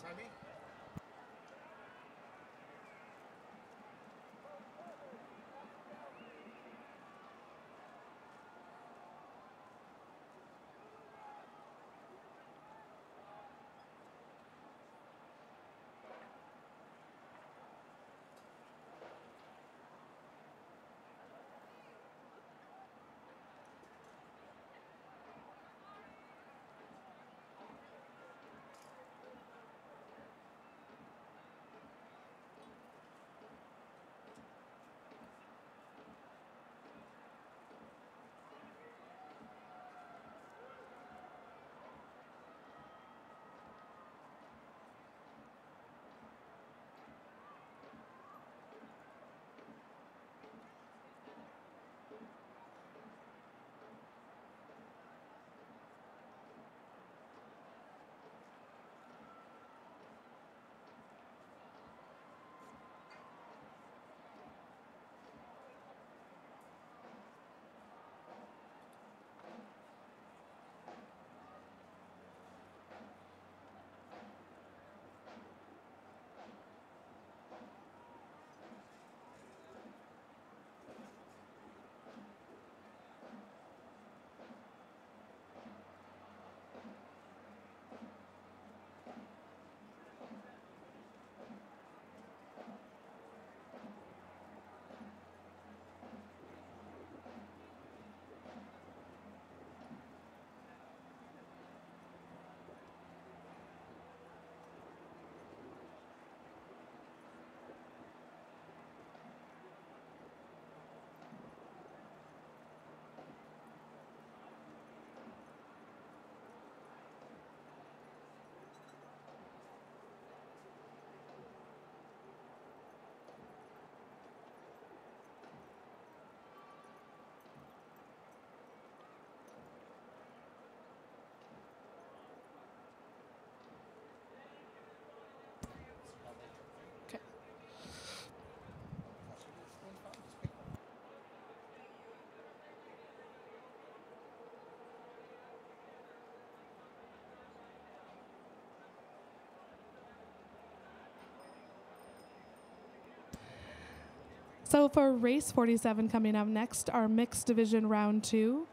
So for race 47 coming up next, our mixed division round 2.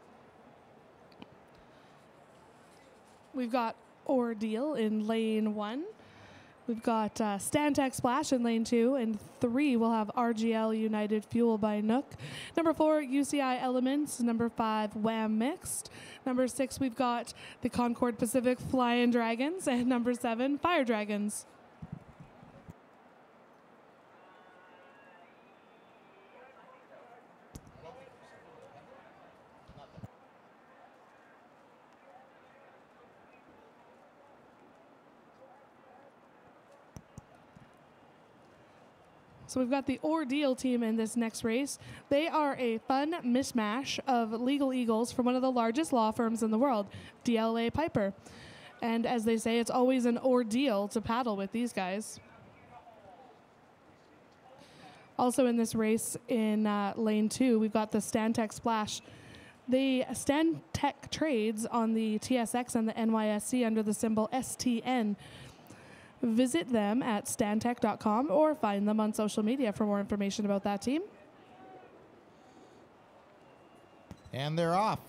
We've got Ordeal in lane 1. We've got Stantec Splash in lane 2, and 3 we'll have RGL United Fuel by Nook. Number 4, UCI Elements. Number 5, Wham Mixed. Number 6, we've got the Concord Pacific Flying Dragons, and number 7, Fire Dragons. So we've got the Ordeal team in this next race. They are a fun mishmash of legal eagles from one of the largest law firms in the world, DLA Piper. And as they say, it's always an ordeal to paddle with these guys. Also in this race in lane 2, we've got the Stantec Splash. The Stantec trades on the TSX and the NYSE under the symbol STN. Visit them at stantec.com or find them on social media for more information about that team. And they're off.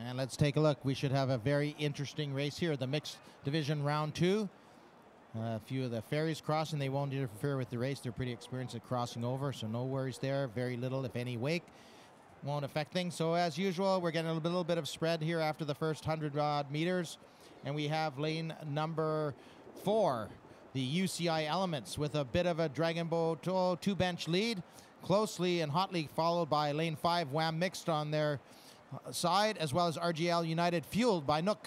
And let's take a look. We should have a very interesting race here. The mixed division round 2. A few of the ferries crossing. They won't interfere with the race. They're pretty experienced at crossing over, so no worries there. Very little, if any, wake. Won't affect things. So as usual, we're getting a little bit of spread here after the first 100-odd meters. And we have lane number 4, the UCI Elements, with a bit of a Dragon Boat 2-bench lead, closely and hotly followed by lane 5, Wham Mixed on their side, as well as RGL United Fueled by Nook.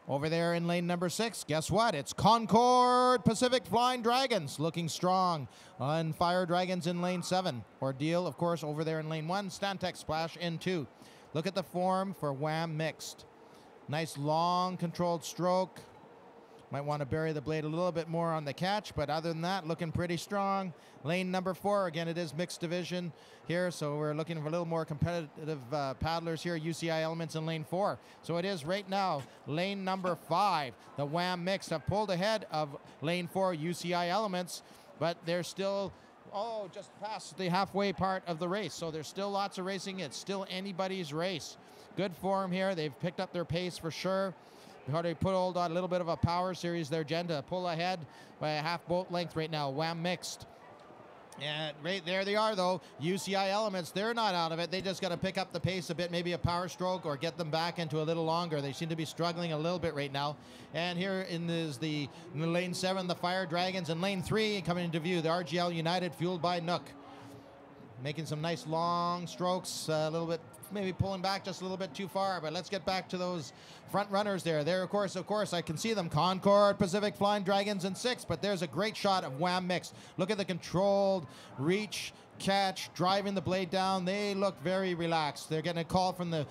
Over there in lane number 6, guess what? It's Concord Pacific Flying Dragons, looking strong. And Fire Dragons in lane 7. Ordeal, of course, over there in lane 1. Stantec Splash in 2. Look at the form for Wham Mixed. Nice long controlled stroke. Might want to bury the blade a little bit more on the catch, but other than that, looking pretty strong. Lane number 4, again, it is mixed division here, so we're looking for a little more competitive paddlers here. UCI Elements in lane 4. So it is right now lane number 5. The Wham Mixed have pulled ahead of lane 4 UCI Elements, but they're still just past the halfway part of the race. So there's still lots of racing. It's still anybody's race. Good form here. They've picked up their pace for sure. They put a little bit of a power series there, Jen, to pull ahead by a half boat length right now. Wham Mixed. And right there they are, though. UCI Elements, they're not out of it. They just got to pick up the pace a bit, maybe a power stroke, or get them back into a little longer. They seem to be struggling a little bit right now. And here in lane 7, the Fire Dragons, and lane 3 coming into view, the RGL United Fueled by Nook. Making some nice long strokes, a little bit, maybe pulling back just a little bit too far, but let's get back to those front runners there. There, of course, I can see them. Concord Pacific Flying Dragons in 6, but there's a great shot of Wham Mixed. Look at the controlled reach, catch, driving the blade down. They look very relaxed. They're getting a call from the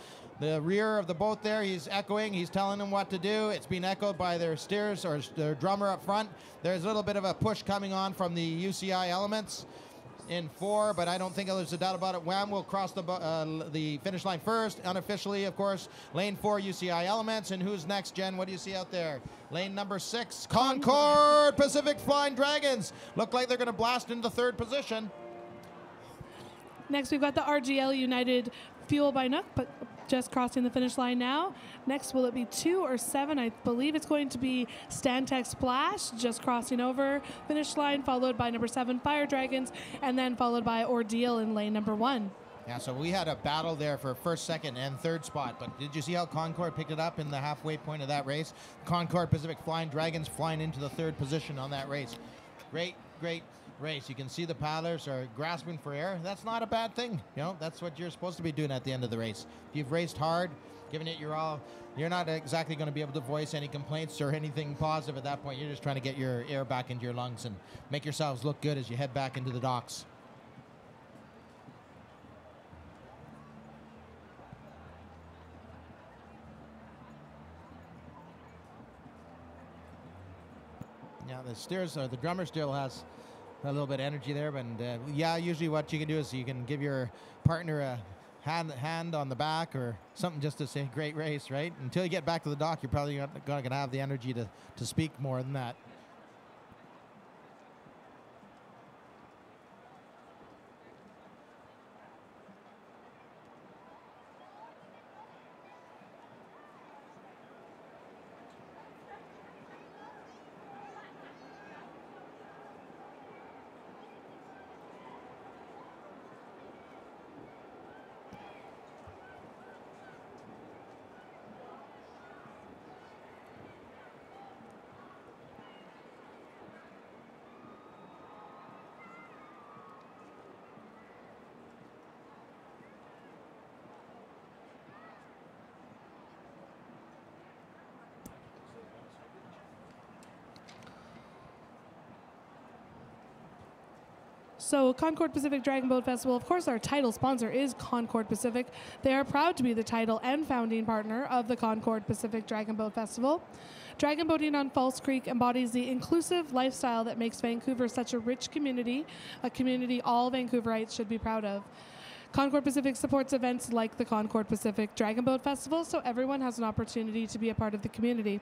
rear of the boat there. He's echoing. He's telling them what to do. It's being echoed by their steers or their drummer up front. There's a little bit of a push coming on from the UCI Elements in 4, but I don't think there's a doubt about it. Wham will cross the finish line first. Unofficially, of course, lane 4, UCI Elements. And who's next, Jen? What do you see out there? Lane number 6, Concord Pacific Flying Dragons. Look like they're going to blast into 3rd position. Next, we've got the RGL United Fuel by Nook, but just crossing the finish line now. Next, will it be 2 or 7? I believe it's going to be Stantec Splash, just crossing over finish line, followed by number 7, Fire Dragons, and then followed by Ordeal in lane number 1. Yeah, so we had a battle there for 1st, 2nd, and 3rd spot, but did you see how Concord picked it up in the halfway point of that race? Concord Pacific Flying Dragons flying into the 3rd position on that race. Great race. You can see the paddlers are grasping for air. That's not a bad thing. You know, that's what you're supposed to be doing at the end of the race. If you've raced hard, giving it your all, you're not exactly going to be able to voice any complaints or anything positive at that point. You're just trying to get your air back into your lungs and make yourselves look good as you head back into the docks. Yeah, the drummer still has a little bit of energy there, but yeah, usually what you can do is you can give your partner a hand on the back or something just to say great race, right? Until you get back to the dock, you're probably not going to have the energy to speak more than that. So Concord Pacific Dragon Boat Festival, of course, our title sponsor is Concord Pacific. They are proud to be the title and founding partner of the Concord Pacific Dragon Boat Festival. Dragon boating on False Creek embodies the inclusive lifestyle that makes Vancouver such a rich community, a community all Vancouverites should be proud of. Concord Pacific supports events like the Concord Pacific Dragon Boat Festival, so everyone has an opportunity to be a part of the community.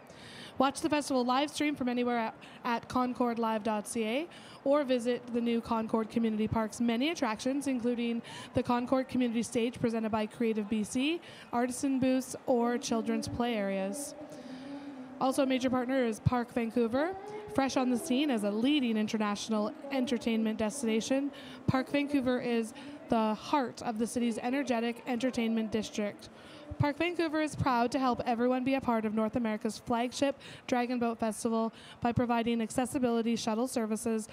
Watch the festival live stream from anywhere at concordlive.ca or visit the new Concord Community Park's many attractions, including the Concord Community Stage presented by Creative BC, artisan booths, or children's play areas. Also a major partner is Park Vancouver. Fresh on the scene as a leading international entertainment destination, Park Vancouver is the heart of the city's energetic entertainment district. Park Vancouver is proud to help everyone be a part of North America's flagship Dragon Boat Festival by providing accessibility shuttle services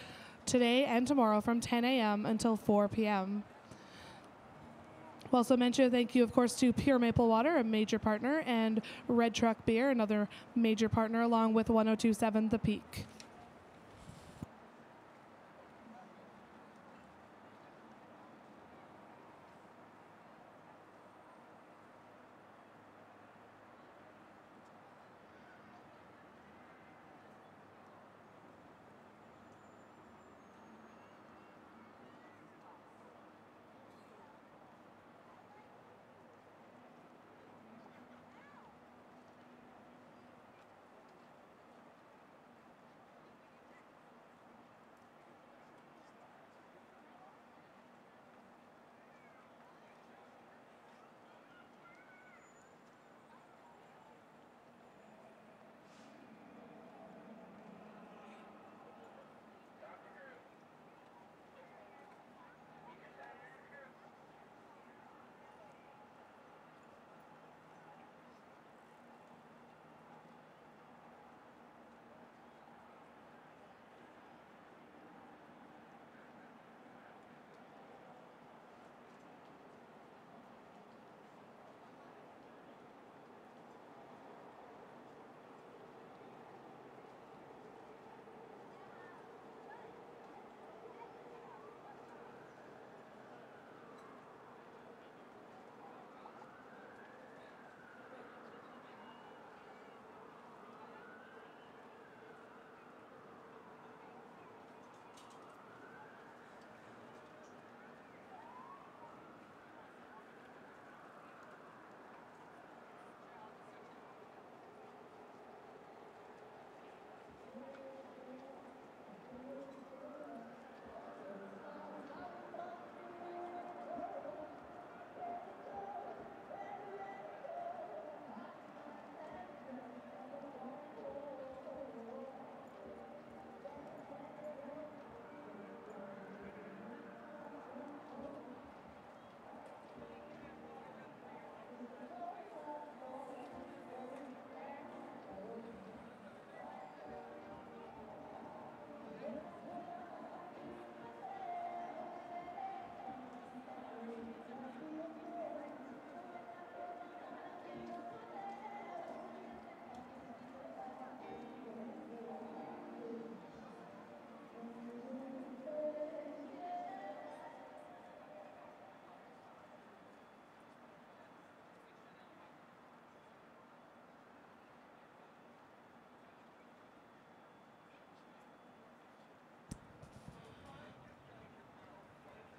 today and tomorrow from 10 a.m. until 4 p.m. We'll also mention thank you, of course, to Pure Maple Water, a major partner, and Red Truck Beer, another major partner, along with 1027 The Peak.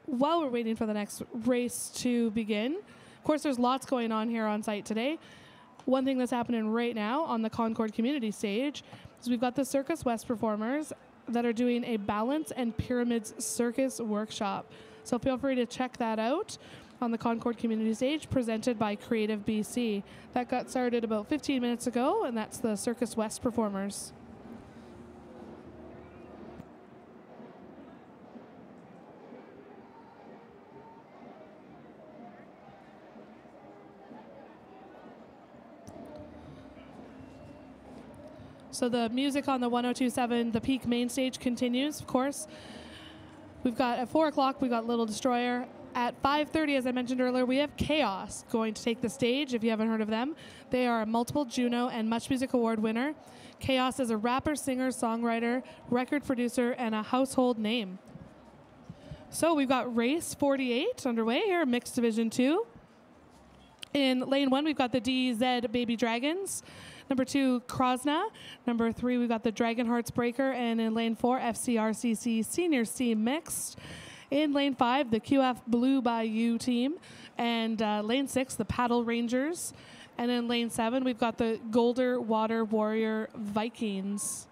While we're waiting for the next race to begin, of course, there's lots going on here on site today. One thing that's happening right now on the Concord Community Stage is we've got the Circus West performers that are doing a Balance and Pyramids Circus workshop. So feel free to check that out on the Concord Community Stage, presented by Creative BC. That got started about 15 minutes ago, and that's the Circus West performers. So the music on the 1027, the Peak main stage continues, of course. We've got at 4 o'clock, we've got Little Destroyer. At 5:30, as I mentioned earlier, we have Chaos going to take the stage, if you haven't heard of them. They are a multiple Juno and Much Music Award winner. Chaos is a rapper, singer, songwriter, record producer, and a household name. So we've got race 48 underway here, mixed division 2. In lane 1, we've got the DZ Baby Dragons. Number 2, Krosna. Number 3, we've got the Dragon Hearts Breaker. And in lane 4, FCRCC Senior C Mixed. In lane 5, the QF Blue Bayou team. And lane 6, the Paddle Rangers. And in lane 7, we've got the Golder Water Warrior Vikings.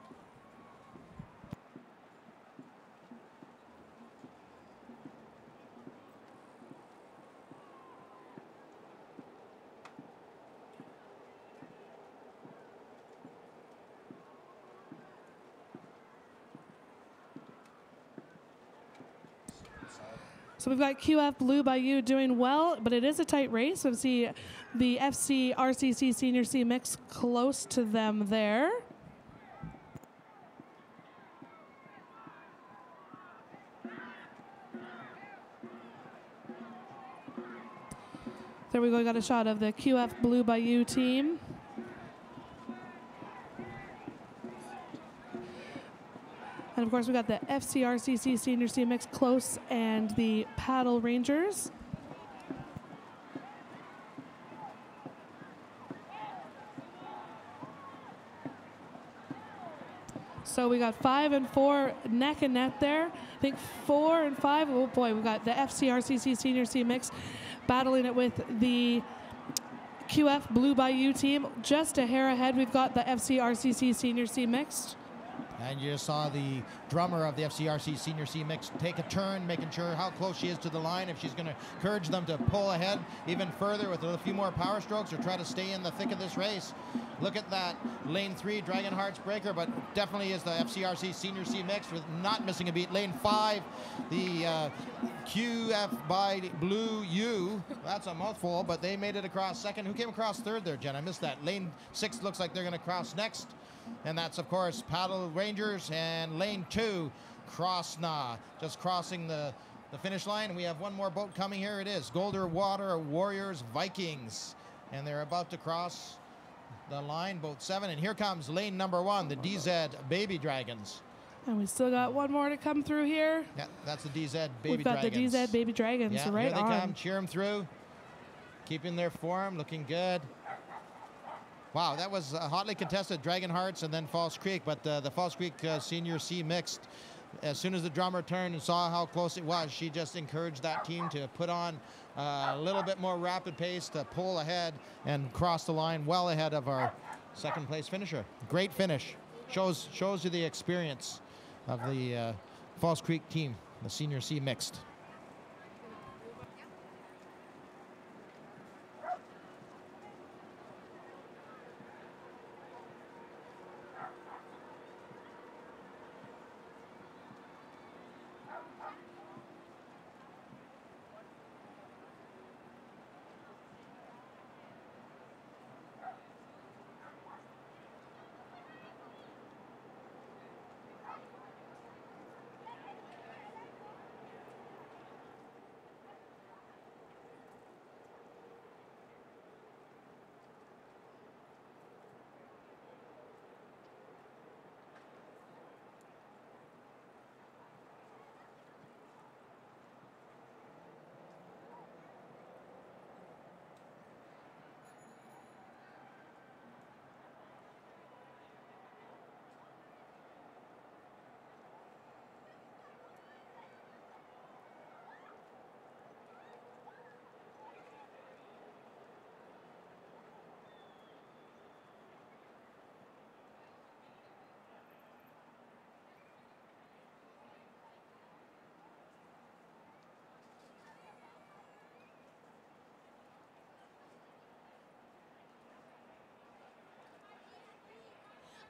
So we've got QF Blue Bayou doing well, but it is a tight race. So we see the FC RCC Senior C Mix close to them there. There we go, got a shot of the QF Blue Bayou team. And of course, we got the FCRCC Senior C Mix close and the Paddle Rangers. So we got 5 and 4 neck and neck there. I think 4 and 5. Oh boy, we got the FCRCC Senior C Mix battling it with the QF Blue Bayou team. Just a hair ahead, we've got the FCRCC Senior C Mixed. And you saw the drummer of the FCRC Senior C Mix take a turn, making sure how close she is to the line, if she's going to encourage them to pull ahead even further with a few more power strokes or try to stay in the thick of this race. Look at that lane 3 Dragon Hearts Breaker, but definitely is the FCRC Senior C Mix with not missing a beat. Lane 5, the QF by Blue U. That's a mouthful, but they made it across second. Who came across third there, Jen? I missed that. Lane 6 looks like they're going to cross next. And that's, of course, Paddle Rangers. And lane 2, Krosna, just crossing the finish line. We have one more boat coming. Here it is, Golder Water Warriors Vikings. And they're about to cross the line, boat 7. And here comes lane number 1, the DZ Baby Dragons. And we still got one more to come through here. Yeah, that's the DZ Baby Dragons. We've got the DZ Baby Dragons, yeah, right here they on. come, cheer them through. Keeping their form, looking good. Wow, that was hotly contested, Dragon Hearts and then False Creek, but the False Creek Senior C Mixed, as soon as the drummer turned and saw how close it was, she just encouraged that team to put on a little bit more rapid pace to pull ahead and cross the line well ahead of our second place finisher. Great finish. Shows you the experience of the False Creek team, the Senior C Mixed.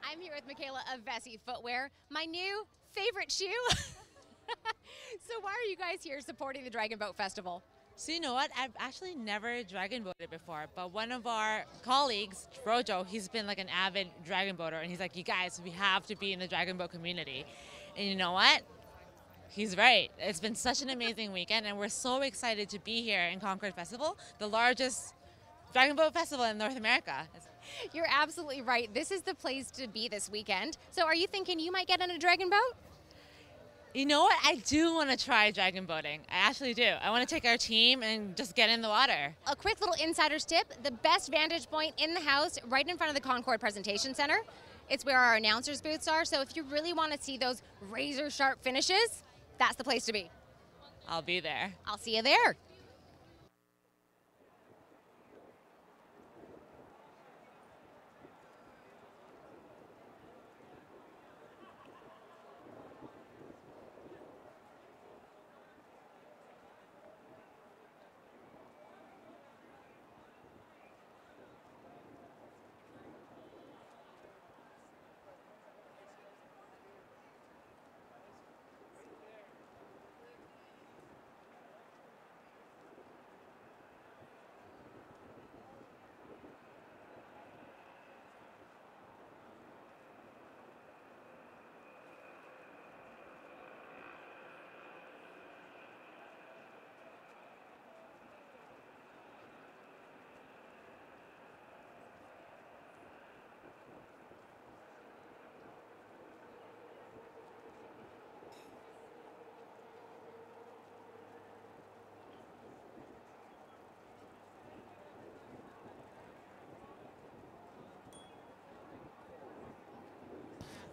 I'm here with Michaela of Vessi Footwear, my new favorite shoe. So why are you guys here supporting the Dragon Boat Festival? So you know what, I've actually never dragon boated before, but one of our colleagues, Rojo, he's been like an avid dragon boater, and he's like, you guys, we have to be in the dragon boat community. And you know what? He's right. It's been such an amazing weekend, and we're so excited to be here in Concord Festival, the largest dragon boat festival in North America. You're absolutely right. This is the place to be this weekend. So are you thinking you might get on a dragon boat? You know what? I do want to try dragon boating. I actually do. I want to take our team and just get in the water. A quick little insider's tip, the best vantage point in the house, right in front of the Concord Presentation Center. It's where our announcers' booths are, so if you really want to see those razor-sharp finishes, that's the place to be. I'll be there. I'll see you there.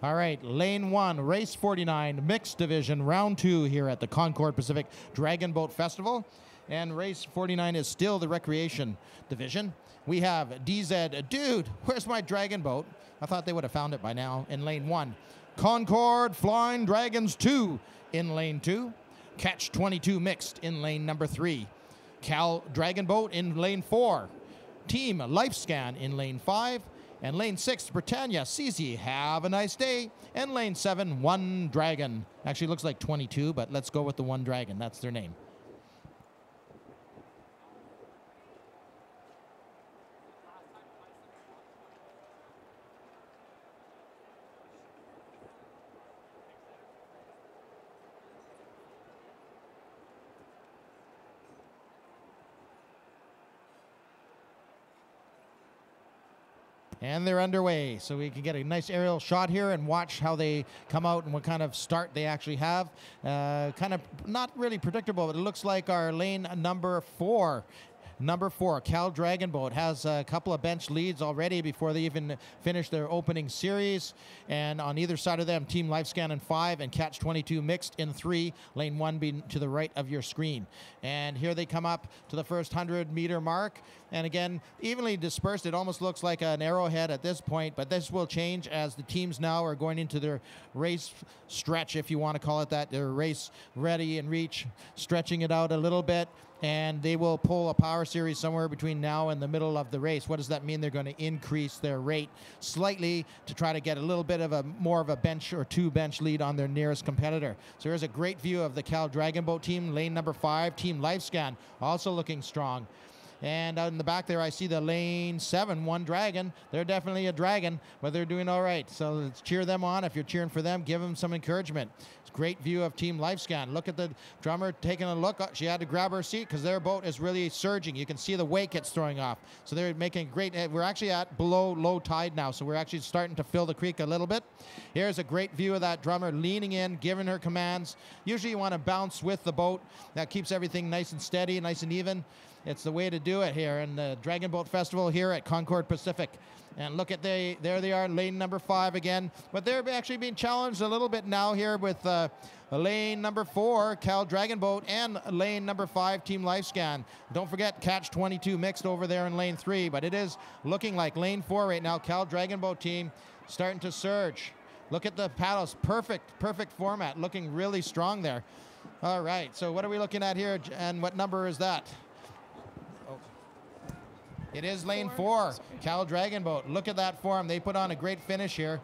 All right, lane 1, race 49, mixed division, round 2 here at the Concord Pacific Dragon Boat Festival. And race 49 is still the recreation division. We have DZ, dude, where's my dragon boat? I thought they would have found it by now in lane 1. Concord Flying Dragons 2 in lane 2. Catch 22 mixed in lane number 3. Cal Dragon Boat in lane 4. Team Lifescan in lane 5. And lane 6, Britannia, CZ, have a nice day. And lane 7, One Dragon. Actually looks like 22, but let's go with the One Dragon. That's their name. And they're underway, so we can get a nice aerial shot here and watch how they come out and what kind of start they actually have. Kind of not really predictable, but it looks like our lane number 4. Number 4, Cal Dragon Boat, has a couple of bench leads already before they even finish their opening series. And on either side of them, Team Lifescan in 5 and Catch 22 mixed in 3, lane 1 being to the right of your screen. And here they come up to the first 100-meter mark. And again, evenly dispersed. It almost looks like an arrowhead at this point, but this will change as the teams now are going into their race stretch, if you want to call it that. Their race ready and reach, stretching it out a little bit. And they will pull a power series somewhere between now and the middle of the race. What does that mean? They're going to increase their rate slightly to try to get a little bit of a more of a bench or 2 bench lead on their nearest competitor. So here's a great view of the Cal Dragon Boat team, lane number 5, Team Lifescan, also looking strong. And out in the back there, I see the lane 7, One Dragon. They're definitely a dragon, but they're doing all right. So let's cheer them on. If you're cheering for them, give them some encouragement. It's a great view of Team Lifescan. Look at the drummer taking a look. She had to grab her seat because their boat is really surging. You can see the wake it's throwing off. So they're making great. We're actually at below low tide now, so we're actually starting to fill the creek a little bit. Here's a great view of that drummer leaning in, giving her commands. Usually you want to bounce with the boat. That keeps everything nice and steady, nice and even. It's the way to do it here in the Dragon Boat Festival here at Concord Pacific. And look at there they are, lane number 5 again. But they're actually being challenged a little bit now here with lane number 4, Cal Dragon Boat, and lane number 5, Team Lifescan. Don't forget Catch 22 mixed over there in lane 3. But it is looking like lane 4 right now, Cal Dragon Boat team starting to surge. Look at the paddles, perfect format, looking really strong there. All right, so what are we looking at here, and what number is that? It is lane 4, Cal Dragon Boat. Look at that form. They put on a great finish here.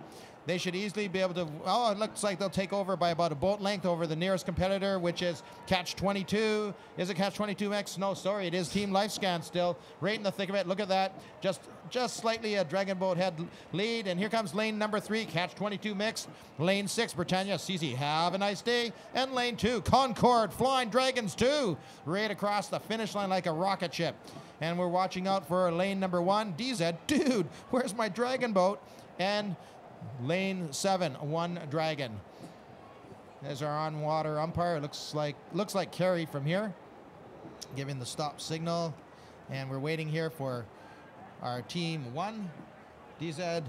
They should easily be able to, oh, it looks like they'll take over by about a boat length over the nearest competitor, which is Catch 22. Is it Catch 22 X? No, sorry, it is Team Lifescan still, right in the thick of it. Look at that, just slightly a Dragon Boat head lead. And here comes lane number 3, Catch 22 mixed. Lane 6, Britannia, CZ, have a nice day. And lane 2, Concord Flying Dragons 2, right across the finish line like a rocket ship. And we're watching out for lane number 1, DZ, dude, where's my Dragon Boat? And lane 7, One Dragon. There's our on-water umpire. Looks like Kerry from here, giving the stop signal. And we're waiting here for our team 1, DZ.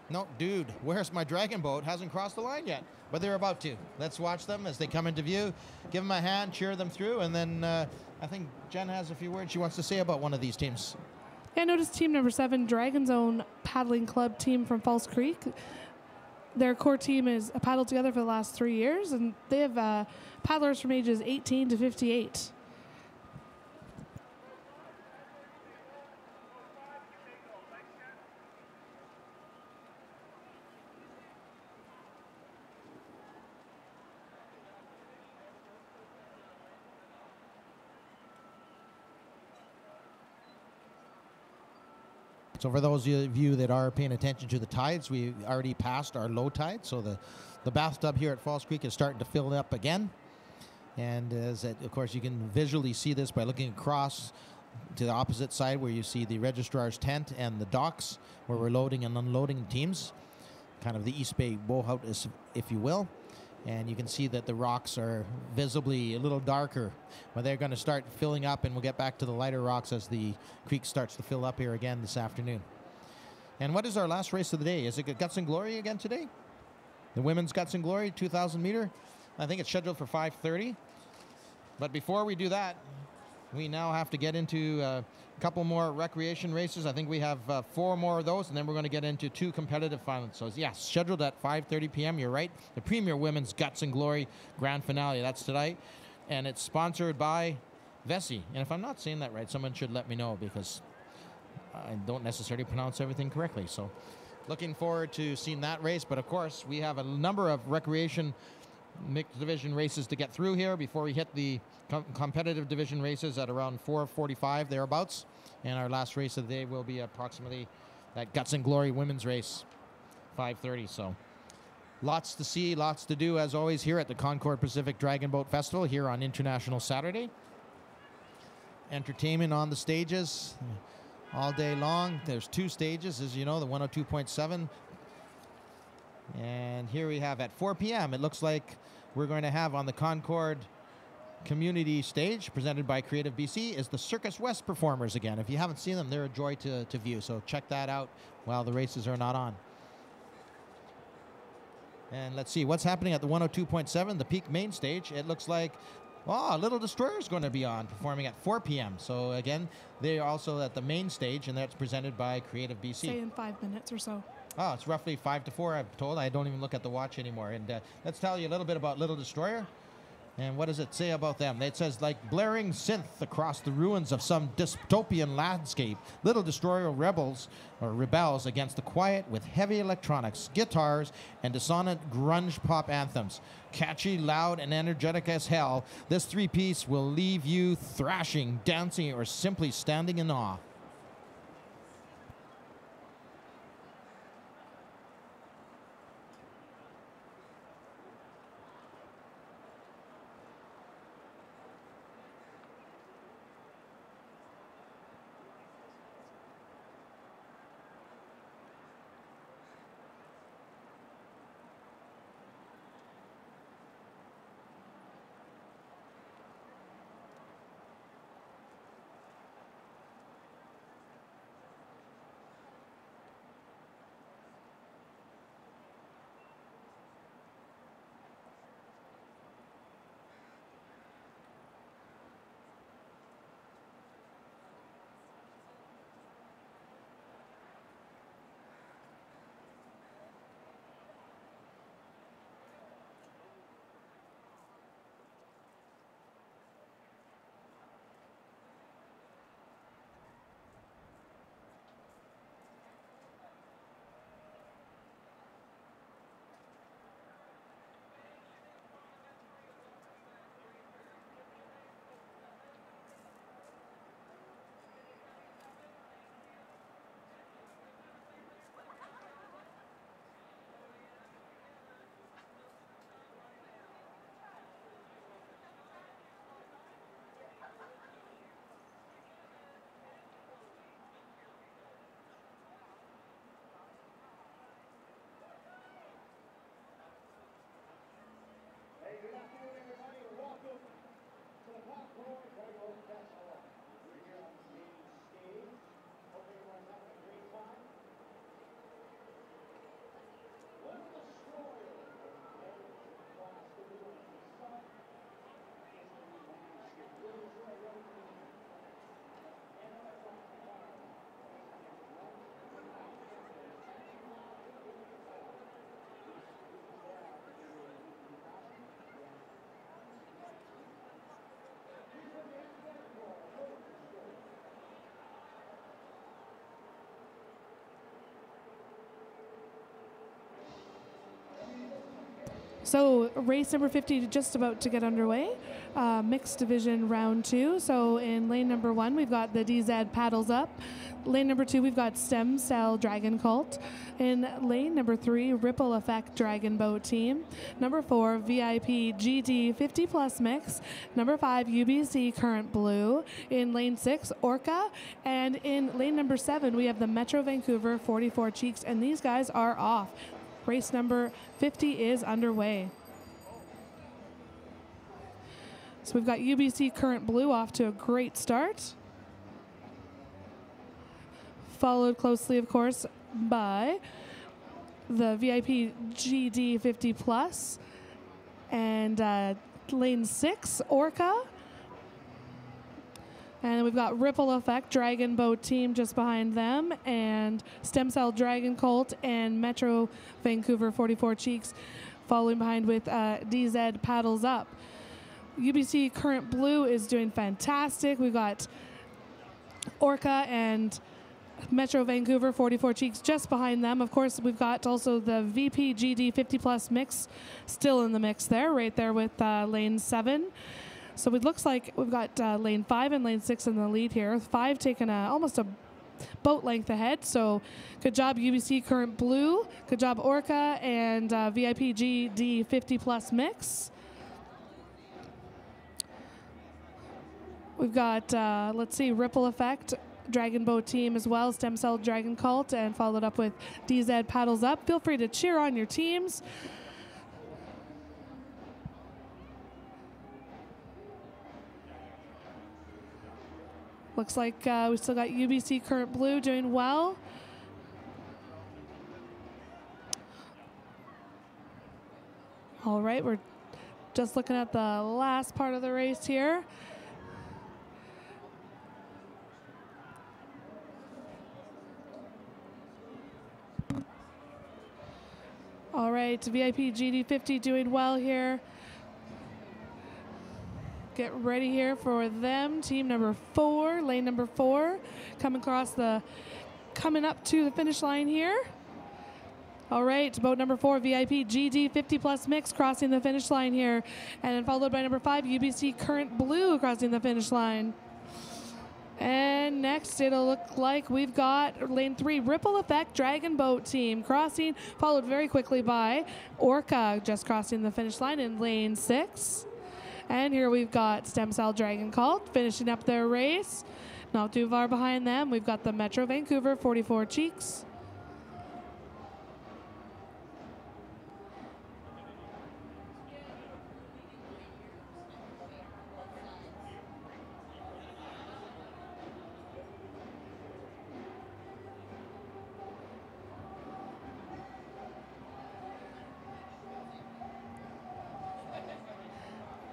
No, dude, where's my dragon boat? Hasn't crossed the line yet, but they're about to. Let's watch them as they come into view. Give them a hand, cheer them through, and then I think Jen has a few words she wants to say about one of these teams. Yeah, I noticed team number 7, Dragon's Own Paddling Club team from False Creek. Their core team is paddled together for the last 3 years, and they have paddlers from ages 18 to 58. So for those of you that are paying attention to the tides, we already passed our low tide. So the bathtub here at Falls Creek is starting to fill up again. And of course, you can visually see this by looking across to the opposite side where you see the registrar's tent and the docks where we're loading and unloading teams. Kind of the East Bay boat, if you will. And you can see that the rocks are visibly a little darker, but they're going to start filling up, and we'll get back to the lighter rocks as the creek starts to fill up here again this afternoon. And what is our last race of the day? Is it Guts and Glory again today? The women's Guts and Glory, 2,000 meter. I think it's scheduled for 5:30. But before we do that, we now have to get into a couple more recreation races. I think we have 4 more of those, and then we're going to get into 2 competitive finals. So, yes, scheduled at 5:30 p.m. You're right. The Premier Women's Guts and Glory Grand Finale. That's tonight. And it's sponsored by Vessi. And if I'm not saying that right, someone should let me know because I don't necessarily pronounce everything correctly. So, looking forward to seeing that race. But, of course, we have a number of recreation mixed division races to get through here before we hit the competitive division races at around 4:45 thereabouts. And our last race of the day will be approximately that Guts and Glory women's race, 5:30. So lots to see, lots to do as always here at the Concord Pacific Dragon Boat Festival here on International Saturday. Entertainment on the stages all day long. There's 2 stages, as you know, the 102.7. And here we have at 4 p.m. It looks like we're going to have on the Concord community stage presented by Creative BC is the Circus West performers again. If you haven't seen them, they're a joy to view. So check that out while the races are not on. And let's see what's happening at the 102.7, the peak main stage. It looks like, Little Destroyer is going to be on performing at 4 p.m. So again, they're also at the main stage, and that's presented by Creative BC. Say in 5 minutes or so. Oh, it's roughly 5 to 4, I'm told. I don't even look at the watch anymore. And let's tell you a little bit about Little Destroyer. And what does it say about them? It says, like blaring synth across the ruins of some dystopian landscape, Little Destroyer rebels against the quiet with heavy electronics, guitars, and dissonant grunge pop anthems. Catchy, loud, and energetic as hell, this 3-piece will leave you thrashing, dancing, or simply standing in awe. So race number 50 just about to get underway. Mixed division round 2. So in lane number 1, we've got the DZ Paddles Up. Lane number 2, we've got Stem Cell Dragon Cult. In lane number 3, Ripple Effect Dragon Boat Team. Number 4, VIP GD 50 Plus Mix. Number 5, UBC Current Blue. In lane 6, Orca. And in lane number 7, we have the Metro Vancouver 44 Cheeks, and these guys are off. Race number 50 is underway. So we've got UBC Current Blue off to a great start. Followed closely, of course, by the VIP GD 50 Plus and lane 6, Orca. And we've got Ripple Effect Dragon Boat Team just behind them, and Stem Cell Dragon Cult and Metro Vancouver 44 Cheeks following behind with DZ Paddles Up. UBC Current Blue is doing fantastic. We've got Orca and Metro Vancouver 44 Cheeks just behind them. Of course, we've got also the VP GD 50 Plus mix still in the mix there, right there with lane 7. So it looks like we've got lane 5 and lane 6 in the lead here. 5 taking almost a boat length ahead. So good job, UBC Current Blue. Good job, Orca and VIP GD 50 Plus mix. We've got, let's see, Ripple Effect Dragon Boat Team as well, Stem Cell Dragon Cult, and followed up with DZ Paddles Up. Feel free to cheer on your teams. Looks like we still got UBC Current Blue doing well. All right, we're just looking at the last part of the race here. All right, VIP GD50 doing well here. Get ready here for them. Team number 4, lane number 4, coming up to the finish line here. All right, boat number 4, VIP GD 50 Plus Mix crossing the finish line here. And then followed by number 5, UBC Current Blue crossing the finish line. And next, it'll look like we've got lane 3, Ripple Effect Dragon Boat Team crossing, followed very quickly by Orca just crossing the finish line in lane 6. And here we've got Stem Cell Dragon Cult finishing up their race. Not too far behind them, we've got the Metro Vancouver 44 Cheeks.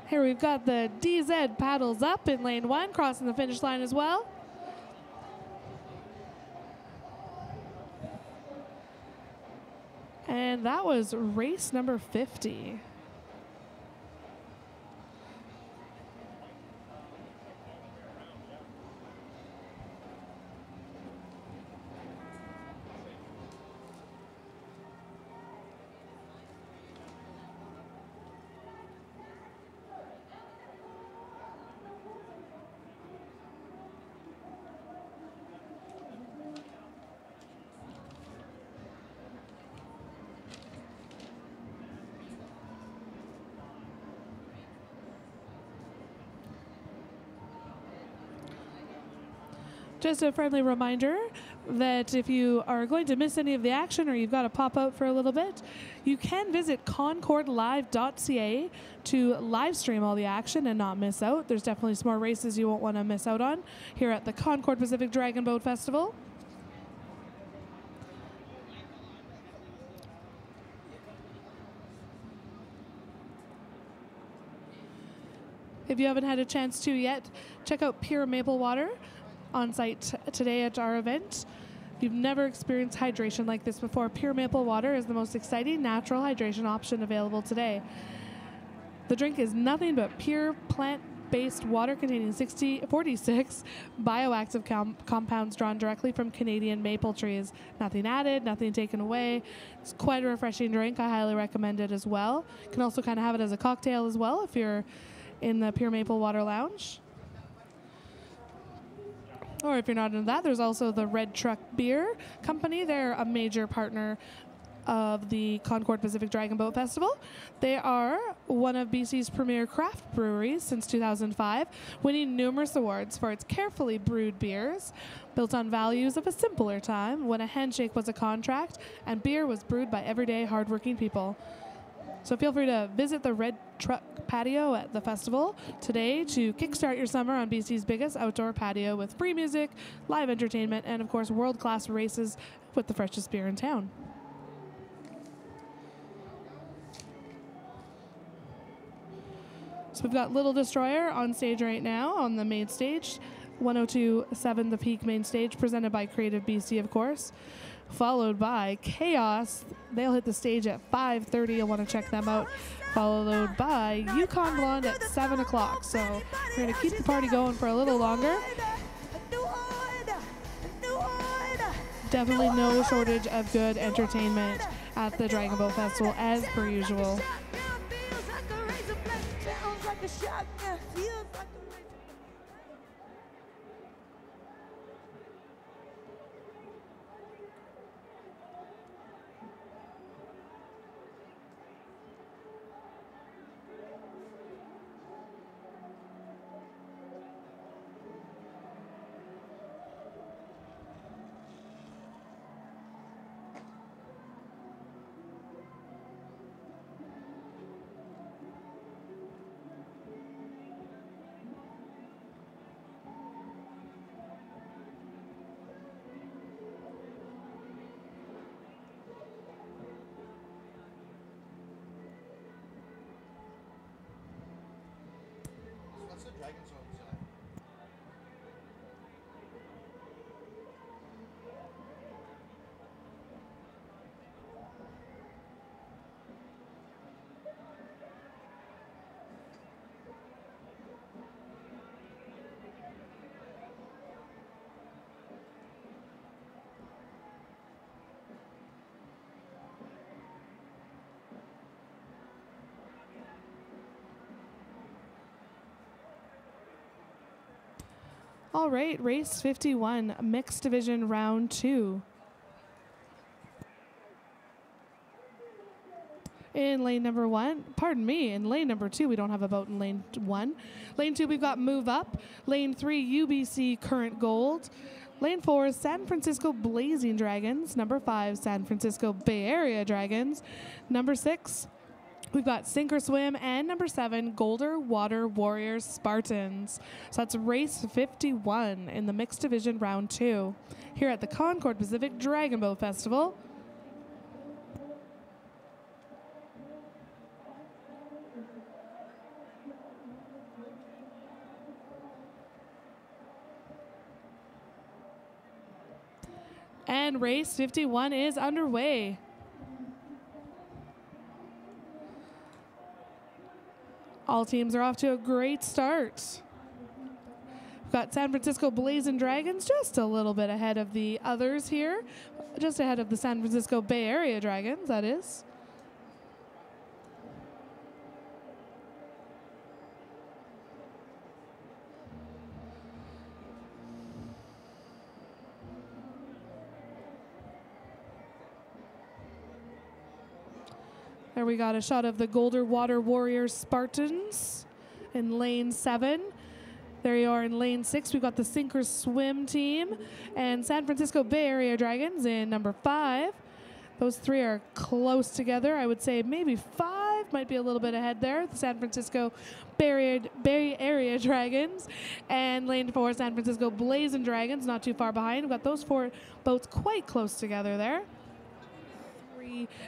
Here we've got the DZ Paddles Up in lane 1, crossing the finish line as well. And that was race number 50. Just a friendly reminder that if you are going to miss any of the action or you've got to pop out for a little bit, you can visit concorddragonboatfestival.ca to live stream all the action and not miss out. There's definitely some more races you won't want to miss out on here at the Concord Pacific Dragon Boat Festival. If you haven't had a chance to yet, check out Pure Maple Water on site today at our event. If you've never experienced hydration like this before, Pure Maple Water is the most exciting natural hydration option available today. The drink is nothing but pure plant based water containing 46 bioactive compounds drawn directly from Canadian maple trees. Nothing added, nothing taken away. It's quite a refreshing drink. I highly recommend it as well. You can also kind of have it as a cocktail as well if you're in the Pure Maple Water Lounge. Or if you're not into that, there's also the Red Truck Beer Company. They're a major partner of the Concord Pacific Dragon Boat Festival. They are one of BC's premier craft breweries since 2005, winning numerous awards for its carefully brewed beers, built on values of a simpler time when a handshake was a contract and beer was brewed by everyday hardworking people. So feel free to visit the Red Truck Patio at the festival today to kickstart your summer on BC's biggest outdoor patio with free music, live entertainment, and of course world-class races with the freshest beer in town. So we've got Little Destroyer on stage right now on the main stage. 102.7 The Peak main stage, presented by Creative BC, of course. Followed by Chaos. They'll hit the stage at 5:30. You'll want to check them out. Followed by Yukon Blonde at 7 o'clock. So we're going to keep the party going for a little longer. Definitely no shortage of good entertainment at the Dragon Boat Festival, as per usual. What's the dragon zone? All right, race 51, mixed division round 2. In lane number 1, pardon me, in lane number 2, we don't have a boat in lane 1. Lane 2, we've got Move Up. Lane 3, UBC Current Gold. Lane 4, San Francisco Blazing Dragons. Number 5, San Francisco Bay Area Dragons. Number 6, we've got Sink or Swim, and number 7, Golder Water Warriors Spartans. So that's race 51 in the mixed division round 2 here at the Concord Pacific Dragon Boat Festival. And race 51 is underway. All teams are off to a great start. We've got San Francisco Blazing Dragons just a little bit ahead of the others here. Just ahead of the San Francisco Bay Area Dragons, that is. There we got a shot of the Golder Water Warriors Spartans in lane 7. There you are in lane 6. We've got the Sink or Swim team and San Francisco Bay Area Dragons in number 5. Those three are close together. I would say maybe 5 might be a little bit ahead there. The San Francisco Bay Area Dragons and lane 4, San Francisco Blazing Dragons, not too far behind. We've got those 4 boats quite close together there.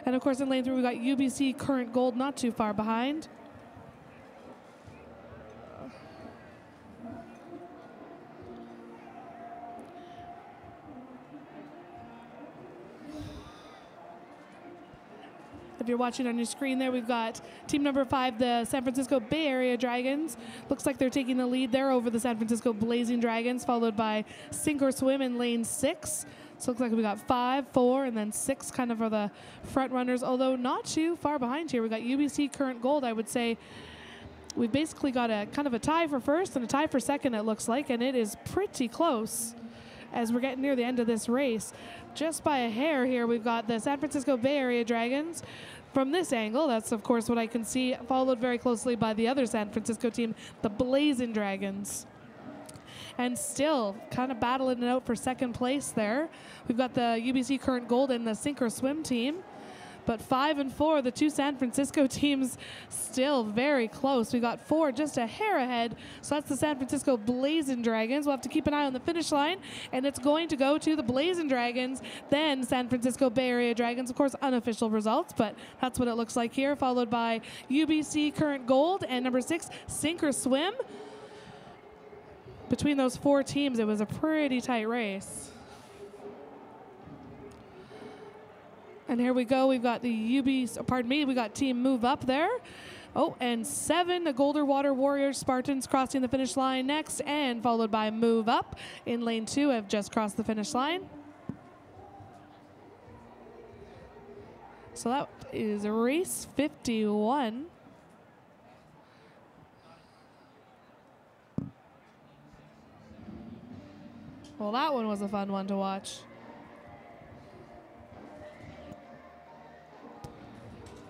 And of course in lane 3 we've got UBC Current Gold not too far behind. If you're watching on your screen there, we've got team number 5, the San Francisco Bay Area Dragons. Looks like they're taking the lead there over the San Francisco Blazing Dragons, followed by Sink or Swim in lane 6. So it looks like we got 5, 4, and then 6 kind of are the front runners, although not too far behind here. We got UBC Current Gold. I would say we've basically got a kind of a tie for first and a tie for second, it looks like, and it is pretty close as we're getting near the end of this race. Just by a hair here, we've got the San Francisco Bay Area Dragons. From this angle, that's of course what I can see, followed very closely by the other San Francisco team, the Blazing Dragons. And still kind of battling it out for second place there. We've got the UBC Current Gold and the Sink or Swim team. But 5 and 4, the 2 San Francisco teams, still very close. We got 4 just a hair ahead. So that's the San Francisco Blazing Dragons. We'll have to keep an eye on the finish line, and it's going to go to the Blazing Dragons, then San Francisco Bay Area Dragons. Of course, unofficial results, but that's what it looks like here, followed by UBC Current Gold and number 6, Sink or Swim. Between those 4 teams, it was a pretty tight race. And here we go. We've got the we got Team Move Up there. Oh, and 7, the Golden Water Warriors Spartans crossing the finish line next, and followed by Move Up in lane 2 have just crossed the finish line. So that is race 51. Well, that one was a fun one to watch.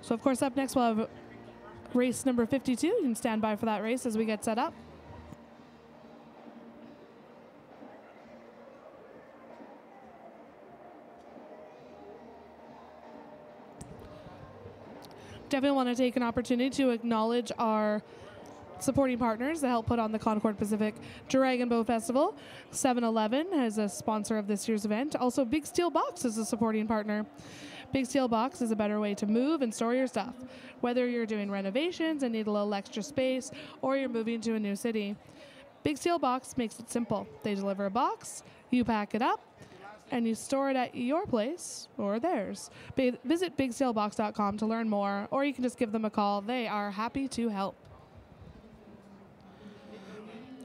So, of course, up next we'll have race number 52. You can stand by for that race as we get set up. Definitely want to take an opportunity to acknowledge our supporting partners that help put on the Concord Pacific Dragon Boat Festival. 7-Eleven is a sponsor of this year's event. Also, Big Steel Box is a supporting partner. Big Steel Box is a better way to move and store your stuff, whether you're doing renovations and need a little extra space or you're moving to a new city. Big Steel Box makes it simple. They deliver a box, you pack it up, and you store it at your place or theirs. Visit bigsteelbox.com to learn more, or you can just give them a call. They are happy to help.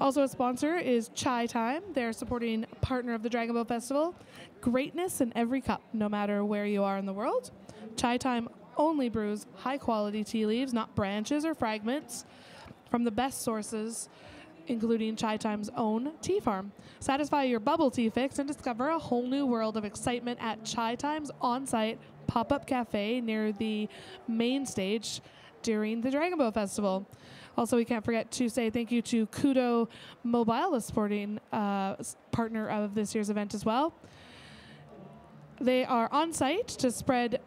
Also a sponsor is Chai Time. They're supporting partner of the Dragon Boat Festival. Greatness in every cup, no matter where you are in the world. Chai Time only brews high-quality tea leaves, not branches or fragments, from the best sources, including Chai Time's own tea farm. Satisfy your bubble tea fix and discover a whole new world of excitement at Chai Time's on-site pop-up cafe near the main stage during the Dragon Boat Festival. Also, we can't forget to say thank you to Kudo Mobile, the supporting partner of this year's event as well. They are on site to spread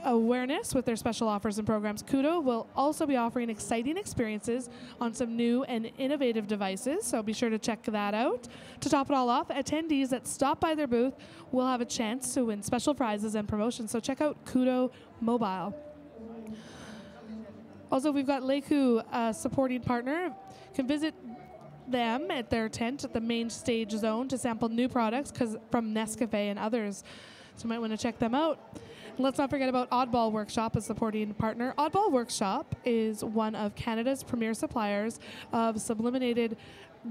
awareness with their special offers and programs. Kudo will also be offering exciting experiences on some new and innovative devices, so be sure to check that out. To top it all off, attendees that stop by their booth will have a chance to win special prizes and promotions, so check out Kudo Mobile. Also, we've got Leiku, a supporting partner. You can visit them at their tent at the main stage zone to sample new products from Nescafe and others. So you might want to check them out. And let's not forget about Oddball Workshop, a supporting partner. Oddball Workshop is one of Canada's premier suppliers of sublimated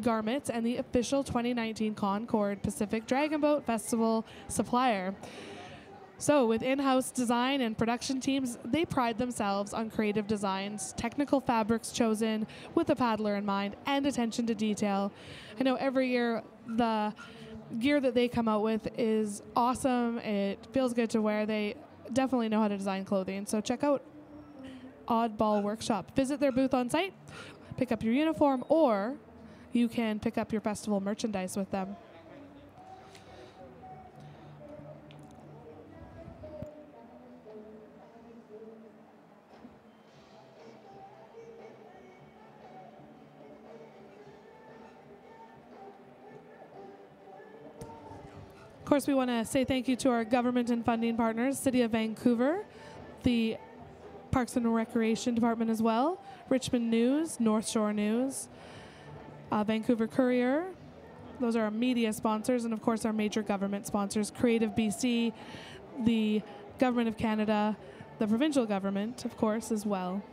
garments and the official 2019 Concord Pacific Dragon Boat Festival supplier. So with in-house design and production teams, they pride themselves on creative designs, technical fabrics chosen with the paddler in mind, and attention to detail. I know every year the gear that they come out with is awesome. It feels good to wear. They definitely know how to design clothing. So check out Oddball Workshop. Visit their booth on site, pick up your uniform, or you can pick up your festival merchandise with them. Of course, we want to say thank you to our government and funding partners, City of Vancouver, the Parks and Recreation Department as well, Richmond News, North Shore News, Vancouver Courier. Those are our media sponsors, and of course our major government sponsors, Creative BC, the Government of Canada, the provincial government, of course, as well.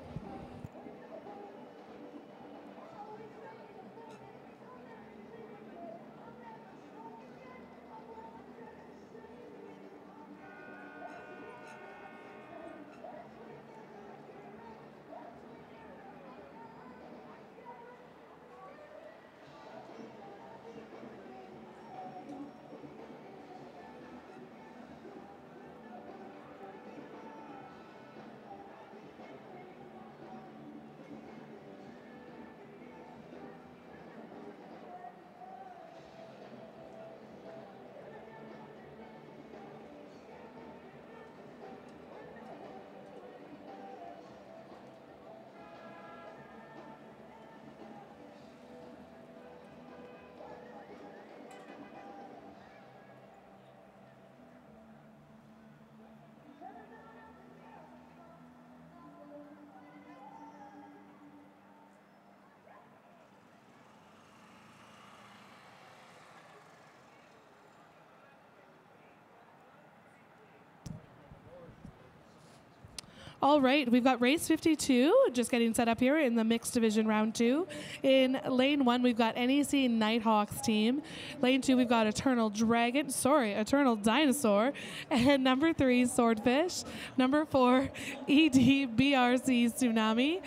All right, we've got race 52 just getting set up here in the mixed division round 2. In lane 1, we've got NEC Nighthawks team. Lane 2, we've got Eternal Dinosaur. And number 3, Swordfish. Number 4, EDBRC Tsunami.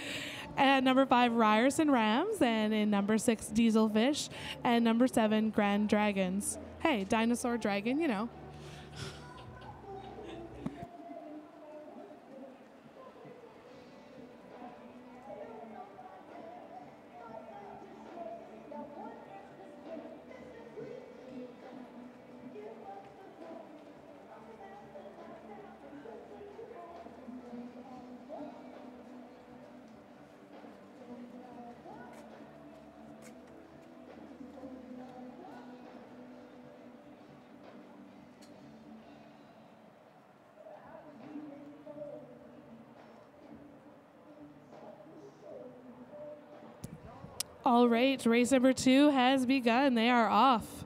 And number 5, Ryerson Rams. And in number 6, Dieselfish. And number 7, Grand Dragons. Hey, Dinosaur Dragon, you know. All right, race number 2 has begun. They are off.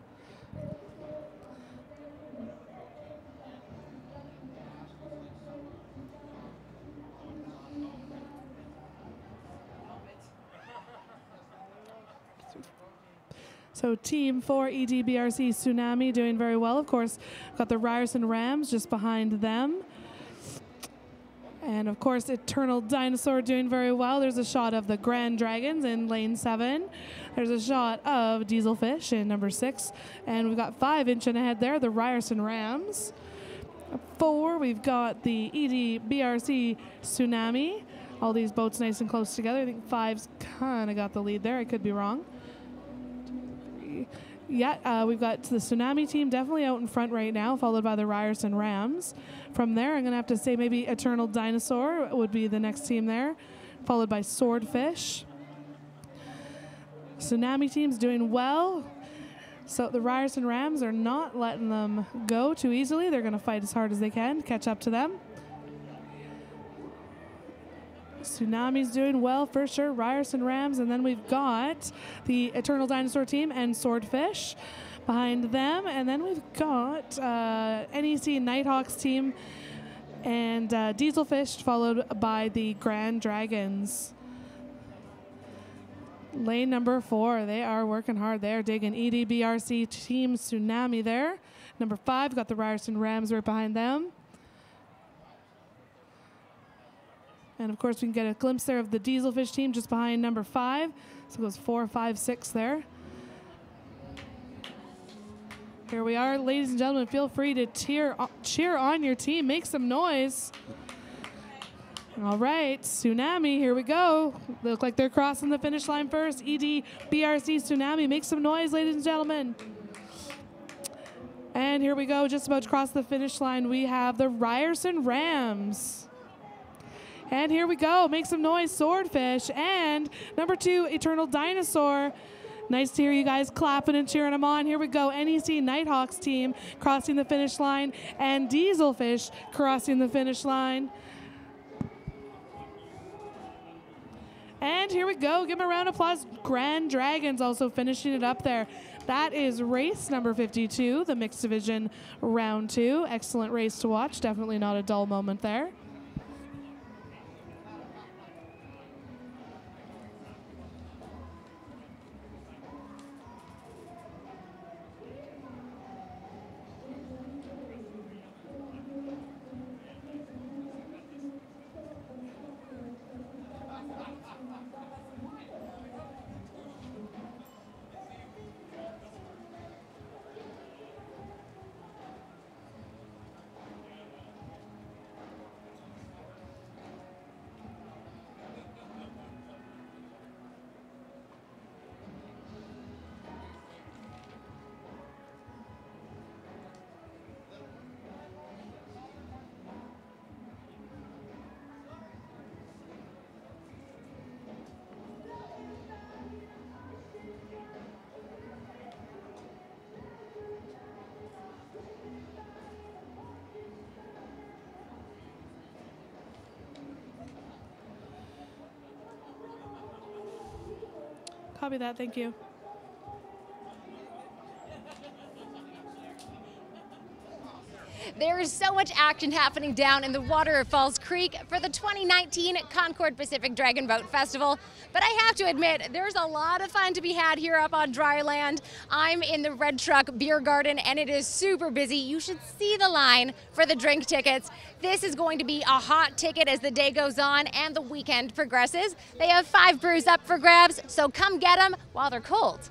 So team 4, EDBRC Tsunami doing very well. Of course, got the Ryerson Rams just behind them. And of course, Eternal Dinosaur doing very well. There's a shot of the Grand Dragons in lane 7. There's a shot of Dieselfish in number 6. And we've got 5 inching ahead there, the Ryerson Rams. 4, we've got the EDBRC Tsunami. All these boats nice and close together. I think 5's kind of got the lead there. I could be wrong. 2, 3. Yeah, we've got the Tsunami team definitely out in front right now, followed by the Ryerson Rams. From there, I'm going to have to say maybe Eternal Dinosaur would be the next team there, followed by Swordfish. Tsunami team's doing well. So the Ryerson Rams are not letting them go too easily. They're going to fight as hard as they can to catch up to them. Tsunami's doing well for sure. Ryerson Rams, and then we've got the Eternal Dinosaur team and Swordfish behind them, and then we've got NEC Nighthawks team and Dieselfish, followed by the Grand Dragons. Lane number 4, they are working hard. They're digging. EDBRC team Tsunami there. Number 5, got the Ryerson Rams right behind them. And of course, we can get a glimpse there of the Dieselfish team just behind number 5. So it goes 4, 5, 6 there. Here we are, ladies and gentlemen. Feel free to cheer on your team. Make some noise. All right, Tsunami, here we go. They look like they're crossing the finish line first. EDBRC Tsunami, make some noise, ladies and gentlemen. And here we go, just about to cross the finish line. We have the Ryerson Rams. And here we go, make some noise, Swordfish. And number 2, Eternal Dinosaur. Nice to hear you guys clapping and cheering them on. Here we go, NEC Nighthawks team crossing the finish line, and Dieselfish crossing the finish line. And here we go, give them a round of applause. Grand Dragons also finishing it up there. That is race number 52, the mixed division round 2. Excellent race to watch, definitely not a dull moment there. Copy that, thank you. There is so much action happening down in the water of Falls Creek for the 2019 Concord Pacific Dragon Boat Festival. But I have to admit, there's a lot of fun to be had here up on dry land. I'm in the Red Truck Beer Garden and it is super busy. You should see the line for the drink tickets. This is going to be a hot ticket as the day goes on and the weekend progresses. They have 5 brews up for grabs, so come get them while they're cold.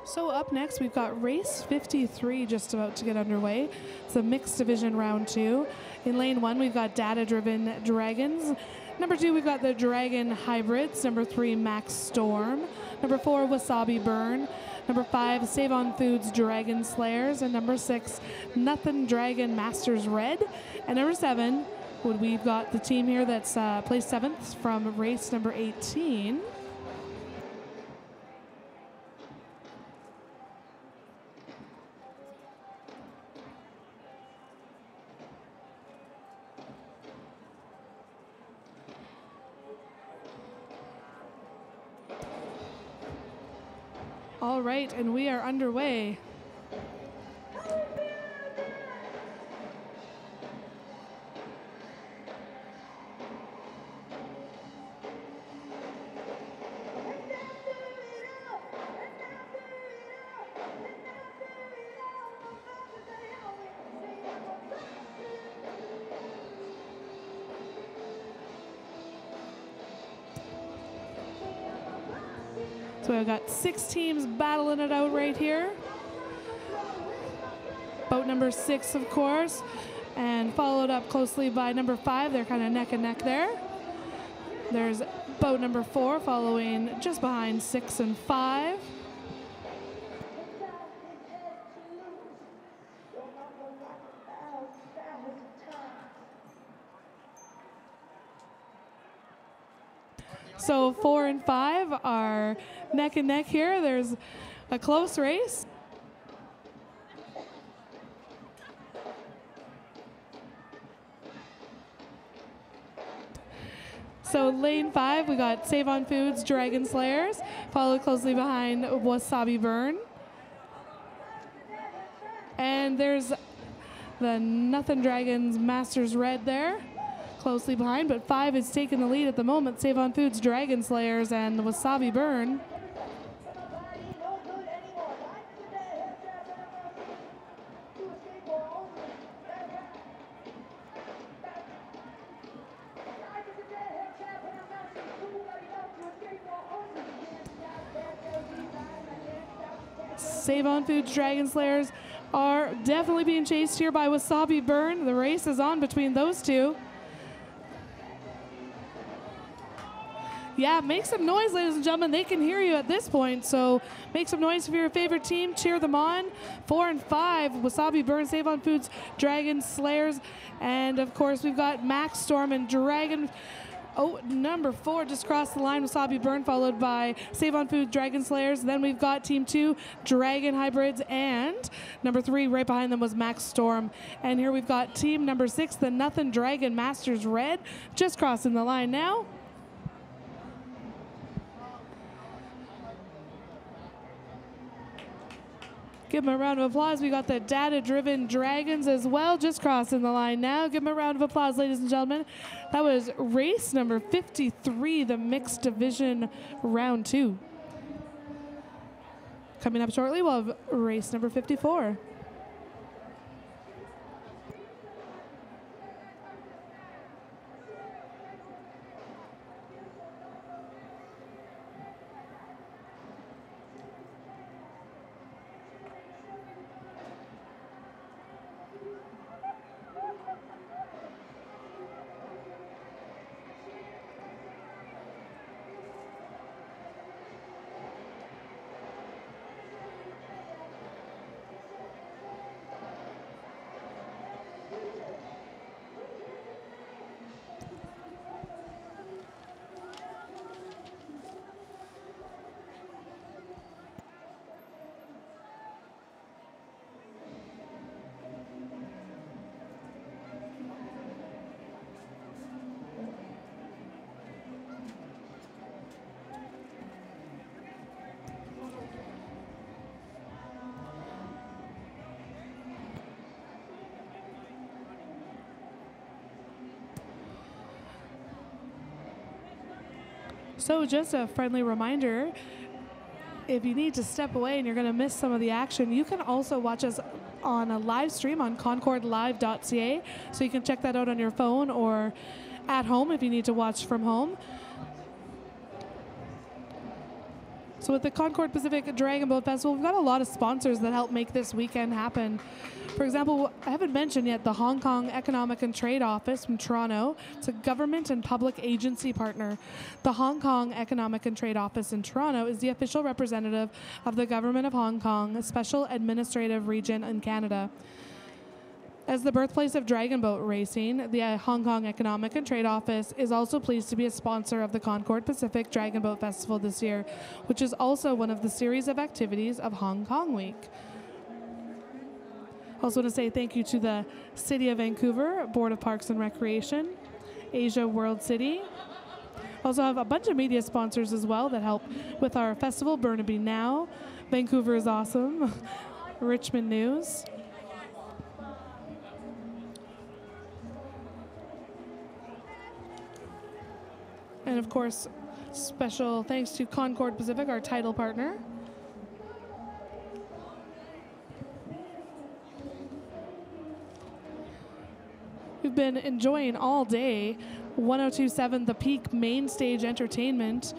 So up next, we've got race 53 just about to get underway. It's a mixed division round 2. In lane 1, we've got data-driven dragons. Number 2, we've got the Dragon Hybrids. Number 3, Max Storm. Number 4, Wasabi Burn. Number 5, Save On Foods Dragon Slayers. And number 6, Nothing Dragon Masters Red. And number 7, we've got the team here that's placed 7th from race number 18. All right, and we are underway. So we've got 6 teams battling it out right here. Boat number 6, of course, and followed up closely by number 5. They're kind of neck and neck there. There's boat number 4 following just behind 6 and 5. So 4 and 5 are neck and neck here. There's a close race. So lane 5, we got Save On Foods, Dragon Slayers, followed closely behind Wasabi Burn. And there's the Nothing Dragons Masters Red there, closely behind, but 5 is taking the lead at the moment. Save On Foods, Dragon Slayers, and Wasabi Burn. Save On Foods, Dragon Slayers are definitely being chased here by Wasabi Burn. The race is on between those two. Yeah, make some noise, ladies and gentlemen. They can hear you at this point, so make some noise if you're your favorite team. Cheer them on. 4 and 5, Wasabi Burn, Save On Foods, Dragon Slayers, and of course we've got Max Storm and Dragon. Oh, number 4 just crossed the line, Wasabi Burn, followed by Save On Food, Dragon Slayers. Then we've got Team 2, Dragon Hybrids, and number 3 right behind them was Max Storm. And here we've got team number 6, the Nothing Dragon Masters Red, just crossing the line now. Give them a round of applause. We got the data-driven Dragons as well, just crossing the line now. Give them a round of applause, ladies and gentlemen. That was race number 53, the mixed division round 2. Coming up shortly, we'll have race number 54. So just a friendly reminder, if you need to step away and you're going to miss some of the action, you can also watch us on a live stream on concorddragonboatfestival.ca. So you can check that out on your phone or at home if you need to watch from home. So with the Concord Pacific Dragon Boat Festival, we've got a lot of sponsors that help make this weekend happen. For example, I haven't mentioned yet the Hong Kong Economic and Trade Office from Toronto. It's a government and public agency partner. The Hong Kong Economic and Trade Office in Toronto is the official representative of the Government of Hong Kong, a special administrative region in Canada. As the birthplace of dragon boat racing, the Hong Kong Economic and Trade Office is also pleased to be a sponsor of the Concord Pacific Dragon Boat Festival this year, which is also one of the series of activities of Hong Kong Week. I also want to say thank you to the City of Vancouver, Board of Parks and Recreation, Asia World City. Also have a bunch of media sponsors as well that help with our festival, Burnaby Now, Vancouver is Awesome, Richmond News. And of course, special thanks to Concord Pacific, our title partner. We've been enjoying all day 1027 The Peak main stage entertainment.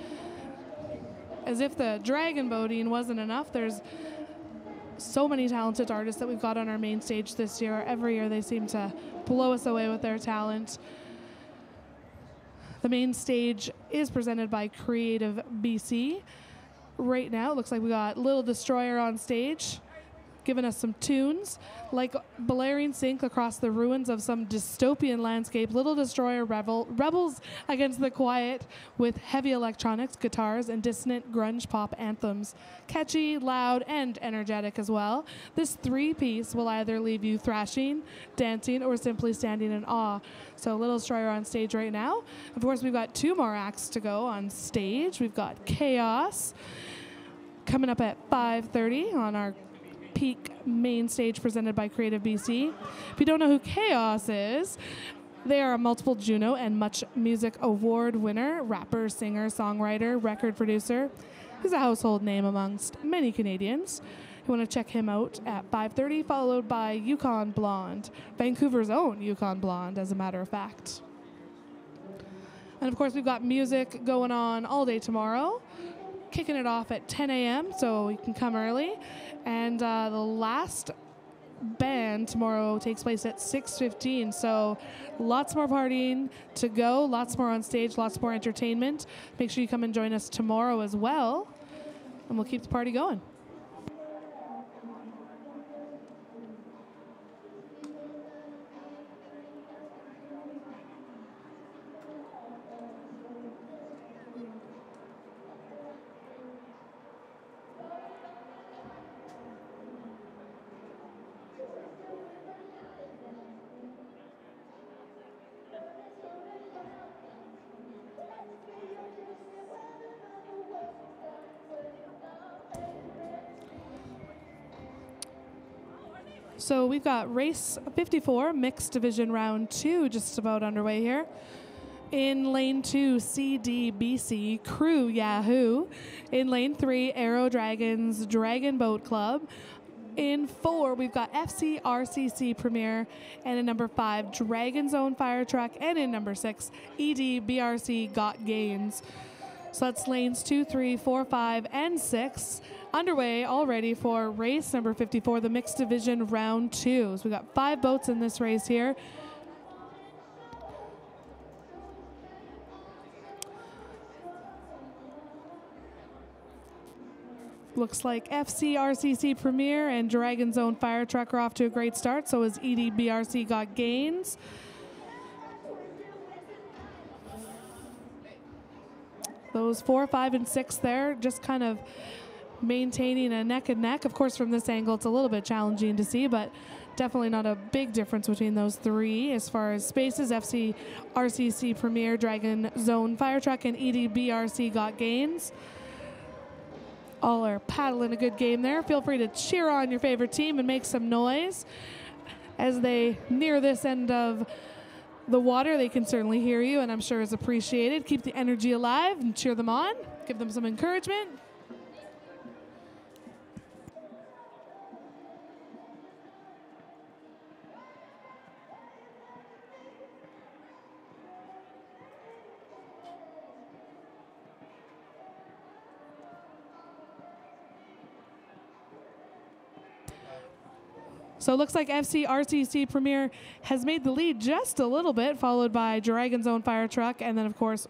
As if the dragon boating wasn't enough, there's so many talented artists that we've got on our main stage this year. Every year they seem to blow us away with their talent. The main stage is presented by Creative BC. Right now, it looks like we got Little Destroyer on stage, giving us some tunes. Like blaring sync across the ruins of some dystopian landscape, Little Destroyer rebels against the quiet with heavy electronics, guitars, and dissonant grunge pop anthems. Catchy, loud, and energetic as well. This three-piece will either leave you thrashing, dancing, or simply standing in awe. So Little Destroyer on stage right now. Of course, we've got 2 more acts to go on stage. We've got Chaos coming up at 5:30 on our peak main stage presented by Creative BC. If you don't know who Chaos is, they are a multiple Juno and Much Music Award winner, rapper, singer, songwriter, record producer. He's a household name amongst many Canadians. You want to check him out at 5:30, followed by Yukon Blonde, Vancouver's own Yukon Blonde, as a matter of fact. And of course, we've got music going on all day tomorrow, kicking it off at 10 a.m., so you can come early. And the last band tomorrow takes place at 6:15, so lots more partying to go, lots more on stage, lots more entertainment. Make sure you come and join us tomorrow as well, and we'll keep the party going. So we've got race 54, mixed division round 2, just about underway here. In lane 2, CDBC, Crew Yahoo. In lane 3, Aero Dragons, Dragon Boat Club. In 4, we've got FCRCC Premier. And in number 5, Dragon Zone Fire Truck. And in number 6, EDBRC Got Gains. So that's lanes 2, 3, 4, 5, and 6. Underway already for race number 54, the mixed division round 2. So we got 5 boats in this race here. Looks like FCRCC Premier and Dragon Zone Fire Truck are off to a great start. So is EDBRC Got Gains. Those 4, 5, and 6 there, just kind of maintaining a neck and neck. Of course, from this angle, it's a little bit challenging to see, but definitely not a big difference between those 3. As far as spaces, FCRCC Premier, Dragon Zone Fire Truck, and EDBRC Got Gains. All are paddling a good game there. Feel free to cheer on your favorite team and make some noise. As they near this end of the water, they can certainly hear you, and I'm sure is appreciated. Keep the energy alive and cheer them on. Give them some encouragement. So it looks like FCRCC Premier has made the lead just a little bit, followed by Dragon Zone Fire Truck, and then, of course,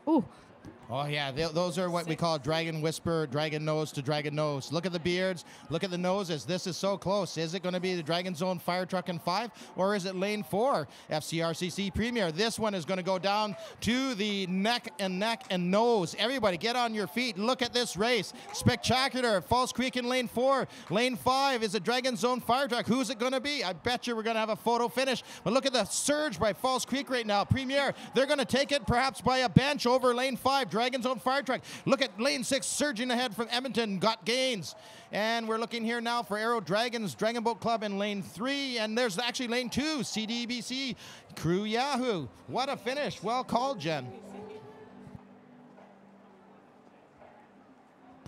Oh, yeah, those are what we call dragon whisper, dragon nose to dragon nose. Look at the beards, look at the noses. This is so close. Is it going to be the Dragon Zone Fire Truck in 5, or is it lane 4, FCRCC Premier? This one is going to go down to the neck and nose. Everybody, get on your feet. Look at this race. Spectacular. Falls Creek in lane 4. Lane 5 is a Dragon Zone Fire Truck. Who's it going to be? I bet you we're going to have a photo finish. But look at the surge by Falls Creek right now. Premier, they're going to take it perhaps by a bench over lane 5. Dragon Zone Fire Truck. Look at lane 6 surging ahead from Edmonton. Got Gains. And we're looking here now for Aero Dragons, Dragon Boat Club in lane 3. And there's actually lane 2, CDBC, Crew Yahoo. What a finish. Well called, Jen.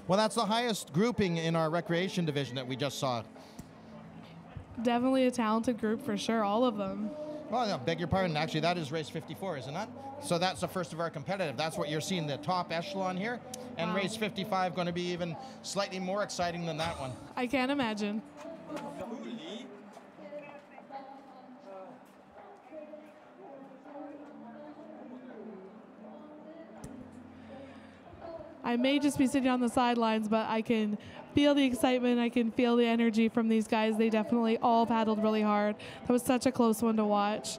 Well, that's the highest grouping in our recreation division that we just saw. definitely a talented group for sure, all of them. Well, no, beg your pardon. Actually, that is race 54, isn't it? So that's the first of our competitive. That's what you're seeing, the top echelon here. And race 55 going to be even slightly more exciting than that one. I can't imagine. I may just be sitting on the sidelines, but I can feel the excitement. I can feel the energy from these guys. They definitely all paddled really hard. That was such a close one to watch.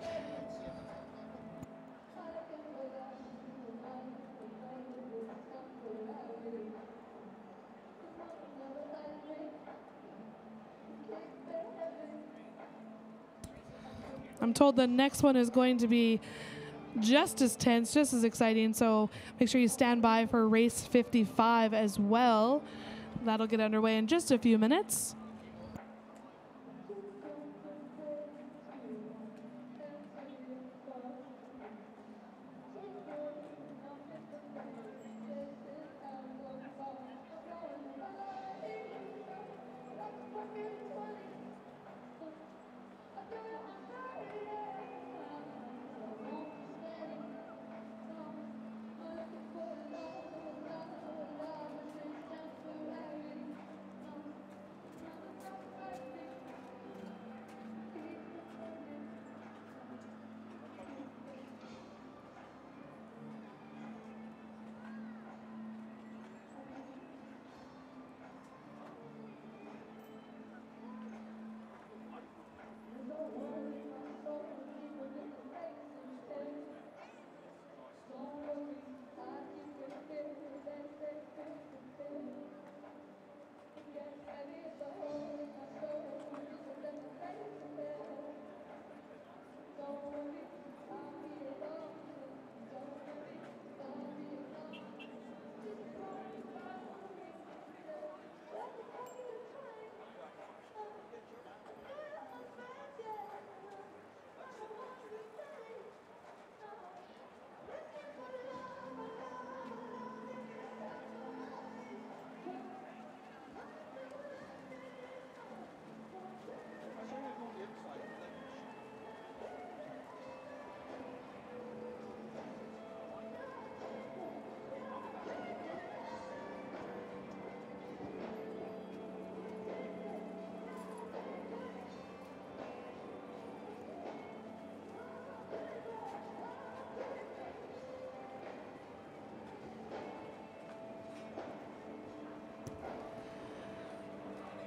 I'm told the next one is going to be just as tense, just as exciting, so make sure you stand by for race 55 as well. That'll get underway in just a few minutes.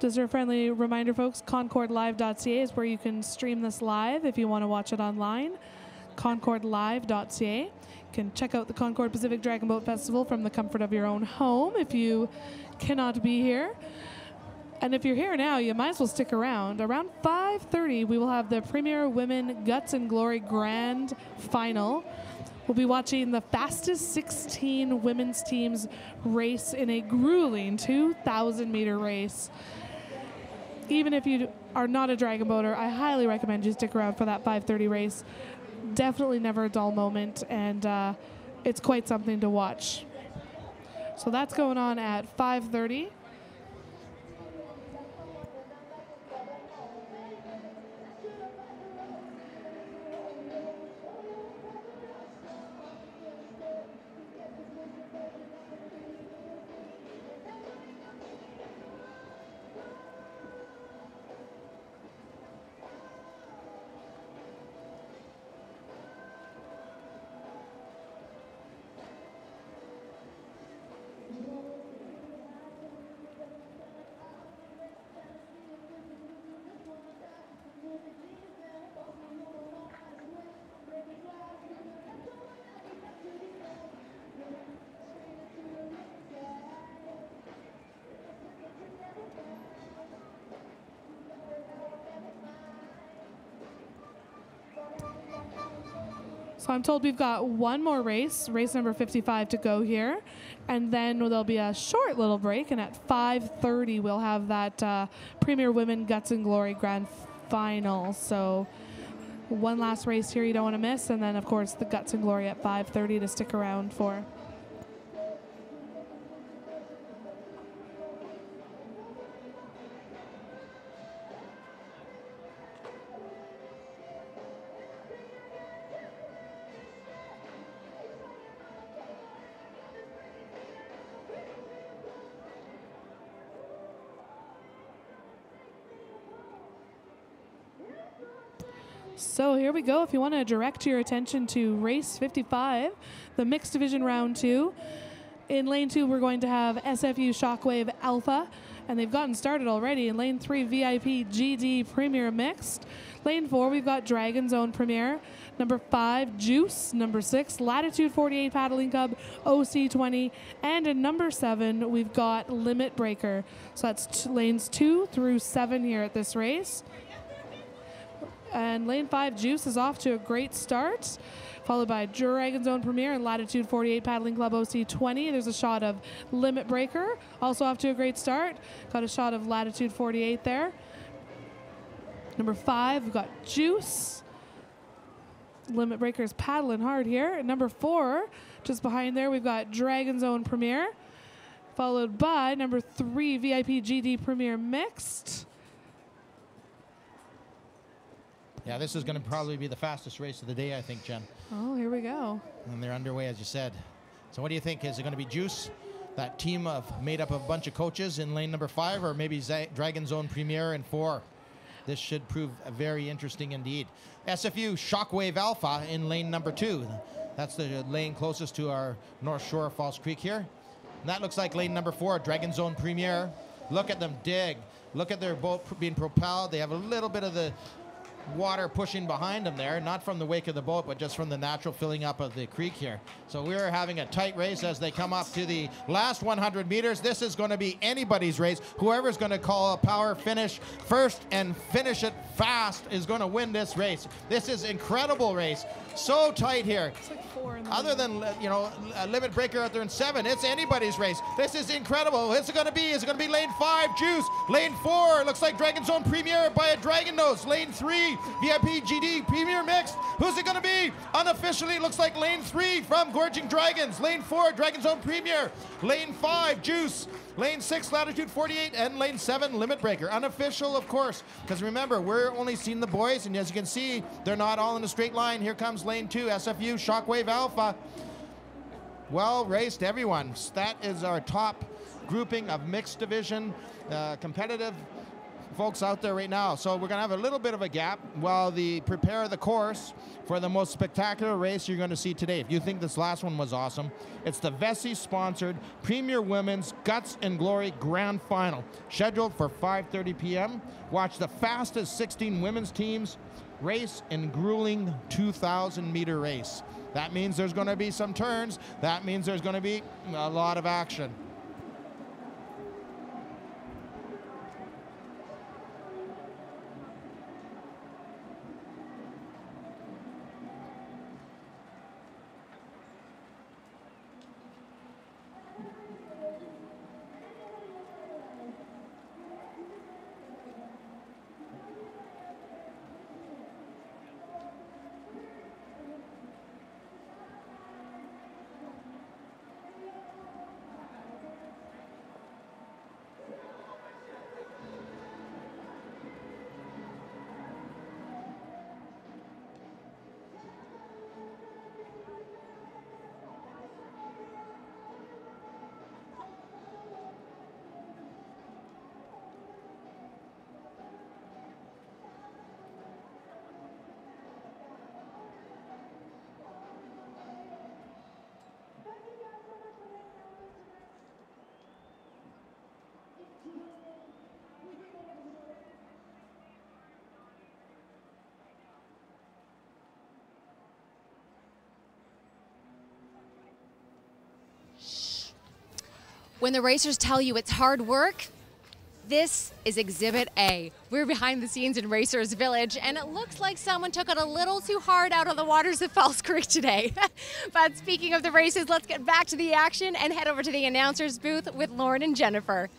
Just a friendly reminder, folks, concorddragonboatfestival.ca is where you can stream this live if you want to watch it online. concorddragonboatfestival.ca. You can check out the Concord Pacific Dragon Boat Festival from the comfort of your own home if you cannot be here. And if you're here now, you might as well stick around. Around 5:30, we will have the Premier Women Guts and Glory Grand Final. We'll be watching the fastest 16 women's teams race in a grueling 2,000-meter race. Even if you are not a dragon boater, I highly recommend you stick around for that 5:30 race. Definitely never a dull moment, and it's quite something to watch. So that's going on at 5:30. So I'm told we've got one more race number 55 to go here. And then there'll be a short little break. And at 5:30, we'll have that Premier Women Guts and Glory Grand Final. So one last race here you don't want to miss. And then, of course, the Guts and Glory at 5:30 to stick around for. So here we go. If you want to direct your attention to race 55, the mixed division round 2, In lane 2, we're going to have SFU Shockwave Alpha, and they've gotten started already. In lane 3, VIP GD Premier Mixed. Lane 4, we've got Dragon Zone Premier. Number 5, Juice. Number 6, Latitude 48 Paddling Cub OC20. And in number 7, we've got Limit Breaker. So that's lanes 2 through 7 here at this race. And lane 5, Juice, is off to a great start, followed by Dragon Zone Premier and Latitude 48 Paddling Club OC20. There's a shot of Limit Breaker, also off to a great start. Got a shot of Latitude 48 there. Number 5, we've got Juice. Limit Breaker is paddling hard here. At number 4, just behind there, we've got Dragon Zone Premier, followed by number 3, VIP GD Premier Mixed. Yeah, this is going to probably be the fastest race of the day, I think, Jen. Oh, here we go. And they're underway, as you said. So what do you think? Is it going to be Juice, that team made up of a bunch of coaches in lane number 5, or maybe Dragon Zone Premier in 4? This should prove very interesting indeed. SFU Shockwave Alpha in lane number 2. That's the lane closest to our North Shore of Falls Creek here. And that looks like lane number 4, Dragon Zone Premier. Look at them dig. Look at their boat being propelled. They have a little bit of the water pushing behind them there, not from the wake of the boat, but just from the natural filling up of the creek here. So we're having a tight race as they come up to the last 100 meters. This is going to be anybody's race. Whoever's going to call a power finish first and finish it fast is going to win this race. This is incredible race. So tight here. It's like 4 in the Other than, you know, a Limit Breaker out there in 7, it's anybody's race. This is incredible. Is it going to be lane 5, Juice? Lane 4, looks like Dragon Zone Premier by a Dragon Nose. Lane 3, VIP GD Premier Mixed. Who's it going to be? Unofficially, it looks like lane 3 from Gorging Dragons. Lane 4, Dragon Zone Premier. Lane 5, Juice. Lane 6, Latitude 48, and lane 7, Limit Breaker. Unofficial, of course, because remember, we're only seeing the boys, and as you can see, they're not all in a straight line. Here comes lane 2, SFU Shockwave Alpha. Well raced, everyone. That is our top grouping of mixed division competitive folks out there right now. So we're going to have a little bit of a gap while they prepare the course for the most spectacular race you're going to see today. If you think this last one was awesome, it's the Vessi-sponsored Premier Women's Guts and Glory Grand Final, scheduled for 5:30 p.m. Watch the fastest 16 women's teams race in grueling 2,000-meter race. That means there's going to be some turns. That means there's going to be a lot of action. When the racers tell you it's hard work, this is Exhibit A. We're behind the scenes in Racers Village, and it looks like someone took it a little too hard out on the waters of Falls Creek today. But speaking of the races, let's get back to the action and head over to the announcer's booth with Lauren and Jennifer.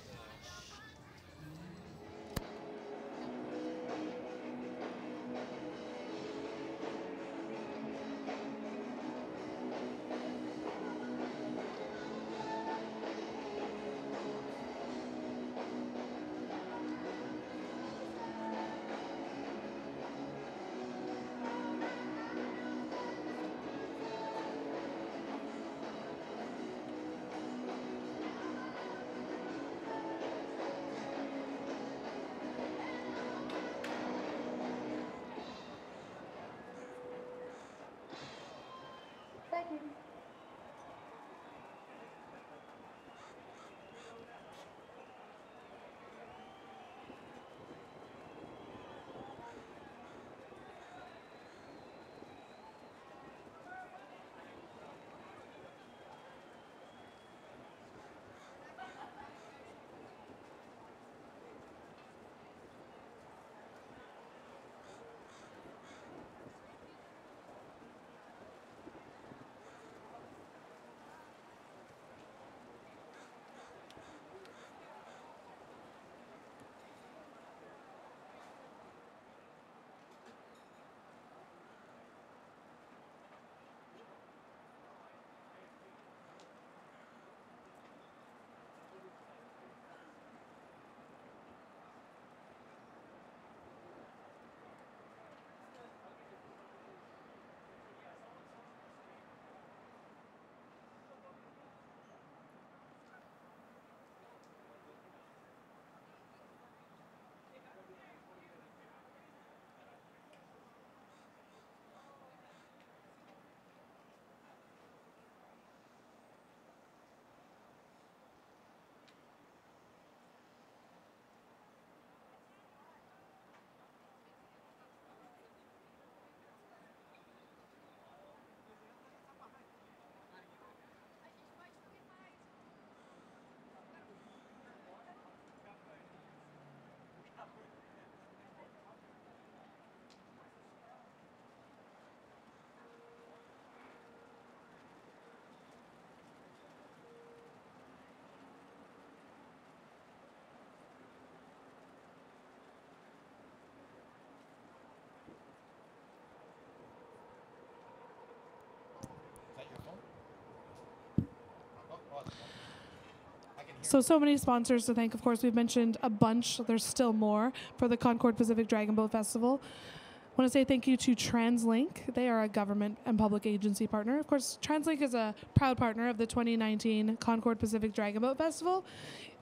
So many sponsors to thank. Of course, we've mentioned a bunch. There's still more for the Concord Pacific Dragon Boat Festival. I want to say thank you to TransLink. They are a government and public agency partner. Of course, TransLink is a proud partner of the 2019 Concord Pacific Dragon Boat Festival.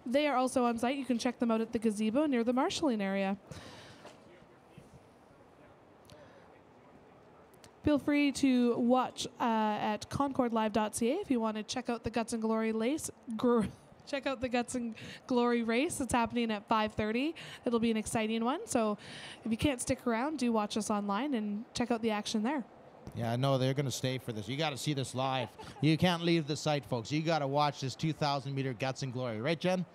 They are also on site. You can check them out at the gazebo near the marshalling area. Feel free to watch at concordlive.ca if you want to check out the Guts and Glory race. Check out the Guts and Glory race. It's happening at 5:30. It'll be an exciting one. So if you can't stick around, do watch us online and check out the action there. Yeah, no, they're going to stay for this. You got to see this live. You can't leave the site, folks. You got to watch this 2,000-meter Guts and Glory. Right, Jen?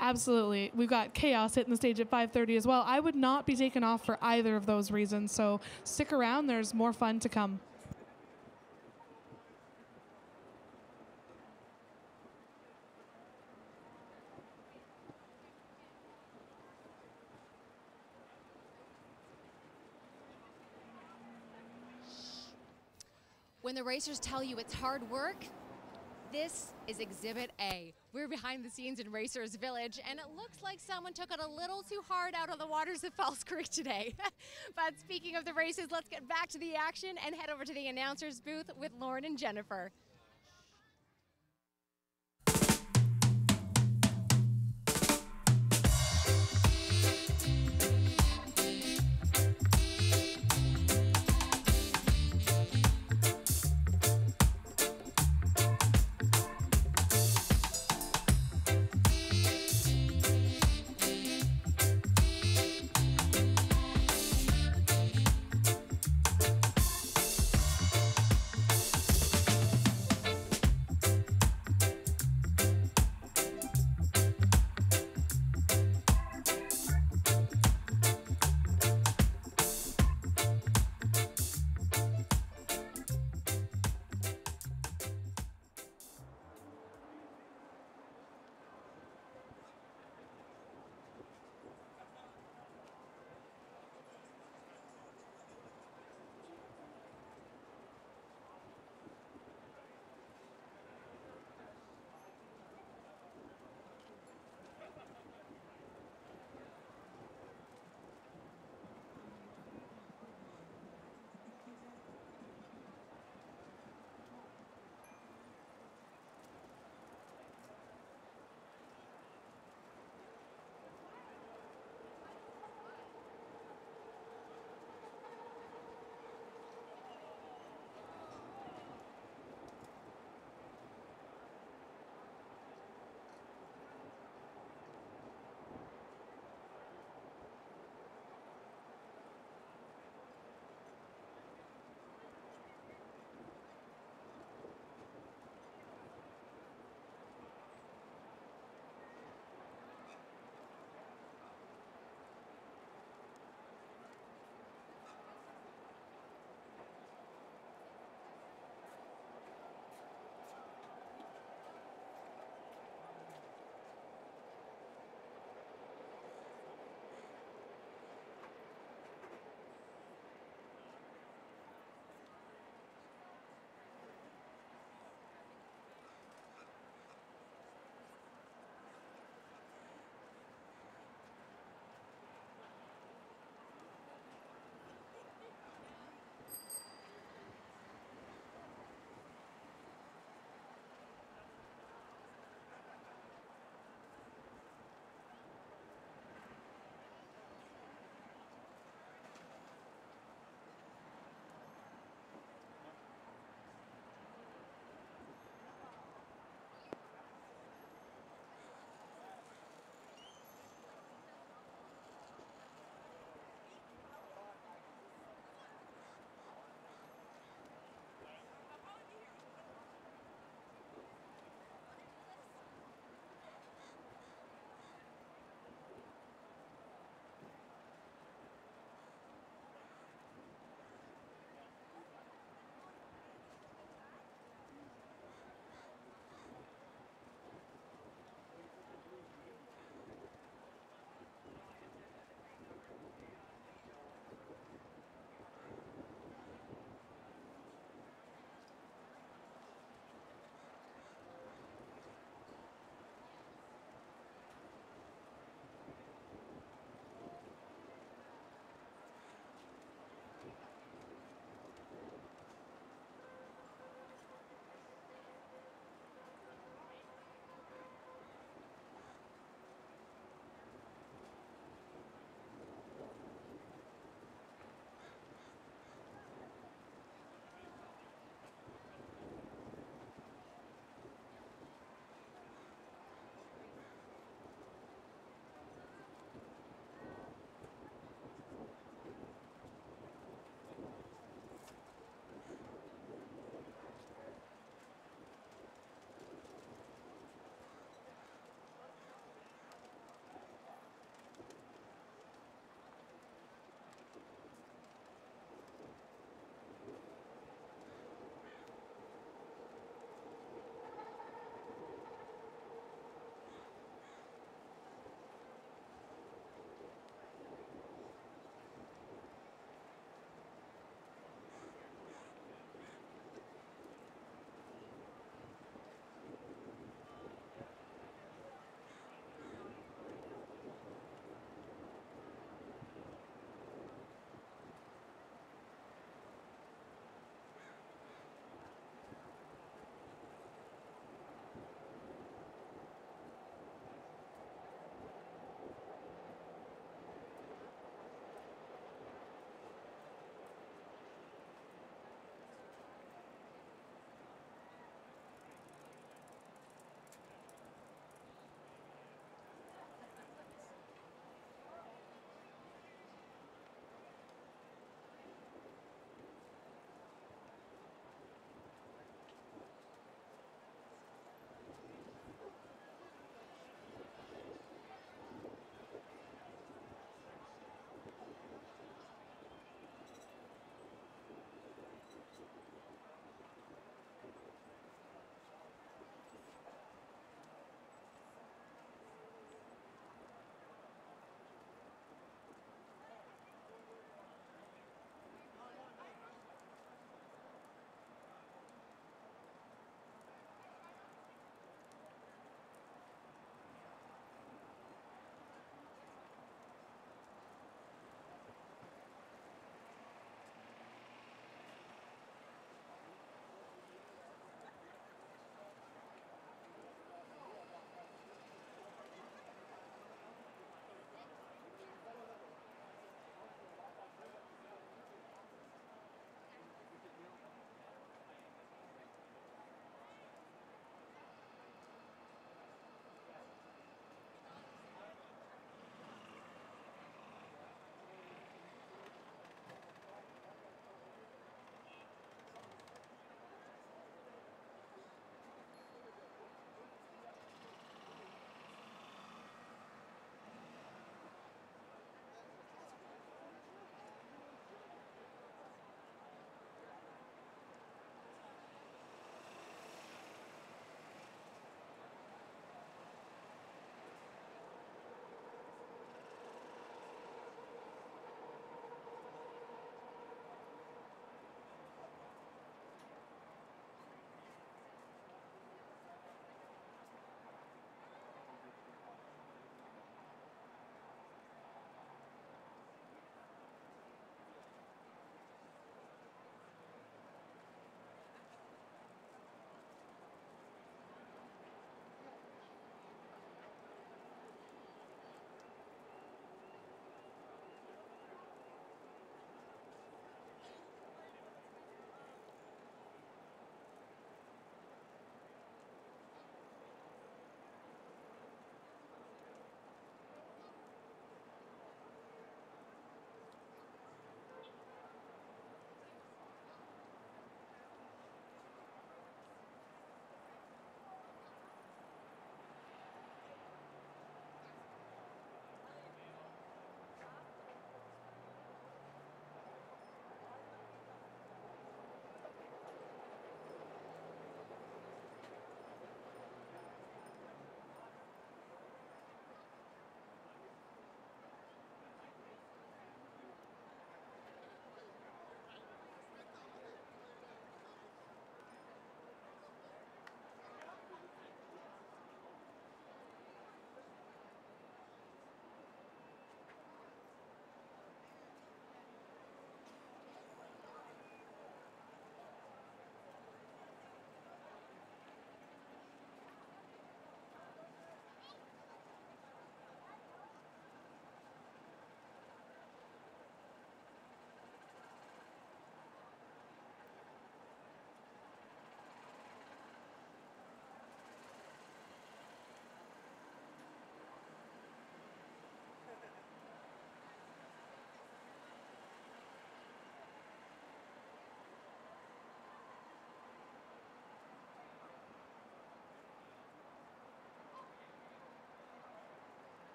Absolutely. We've got Chaos hitting the stage at 5:30 as well. I would not be taken off for either of those reasons, so stick around. There's more fun to come. When the racers tell you it's hard work, this is Exhibit A. We're behind the scenes in Racers Village, and it looks like someone took it a little too hard out on the waters of False Creek today. But speaking of the races, let's get back to the action and head over to the announcer's booth with Lauren and Jennifer.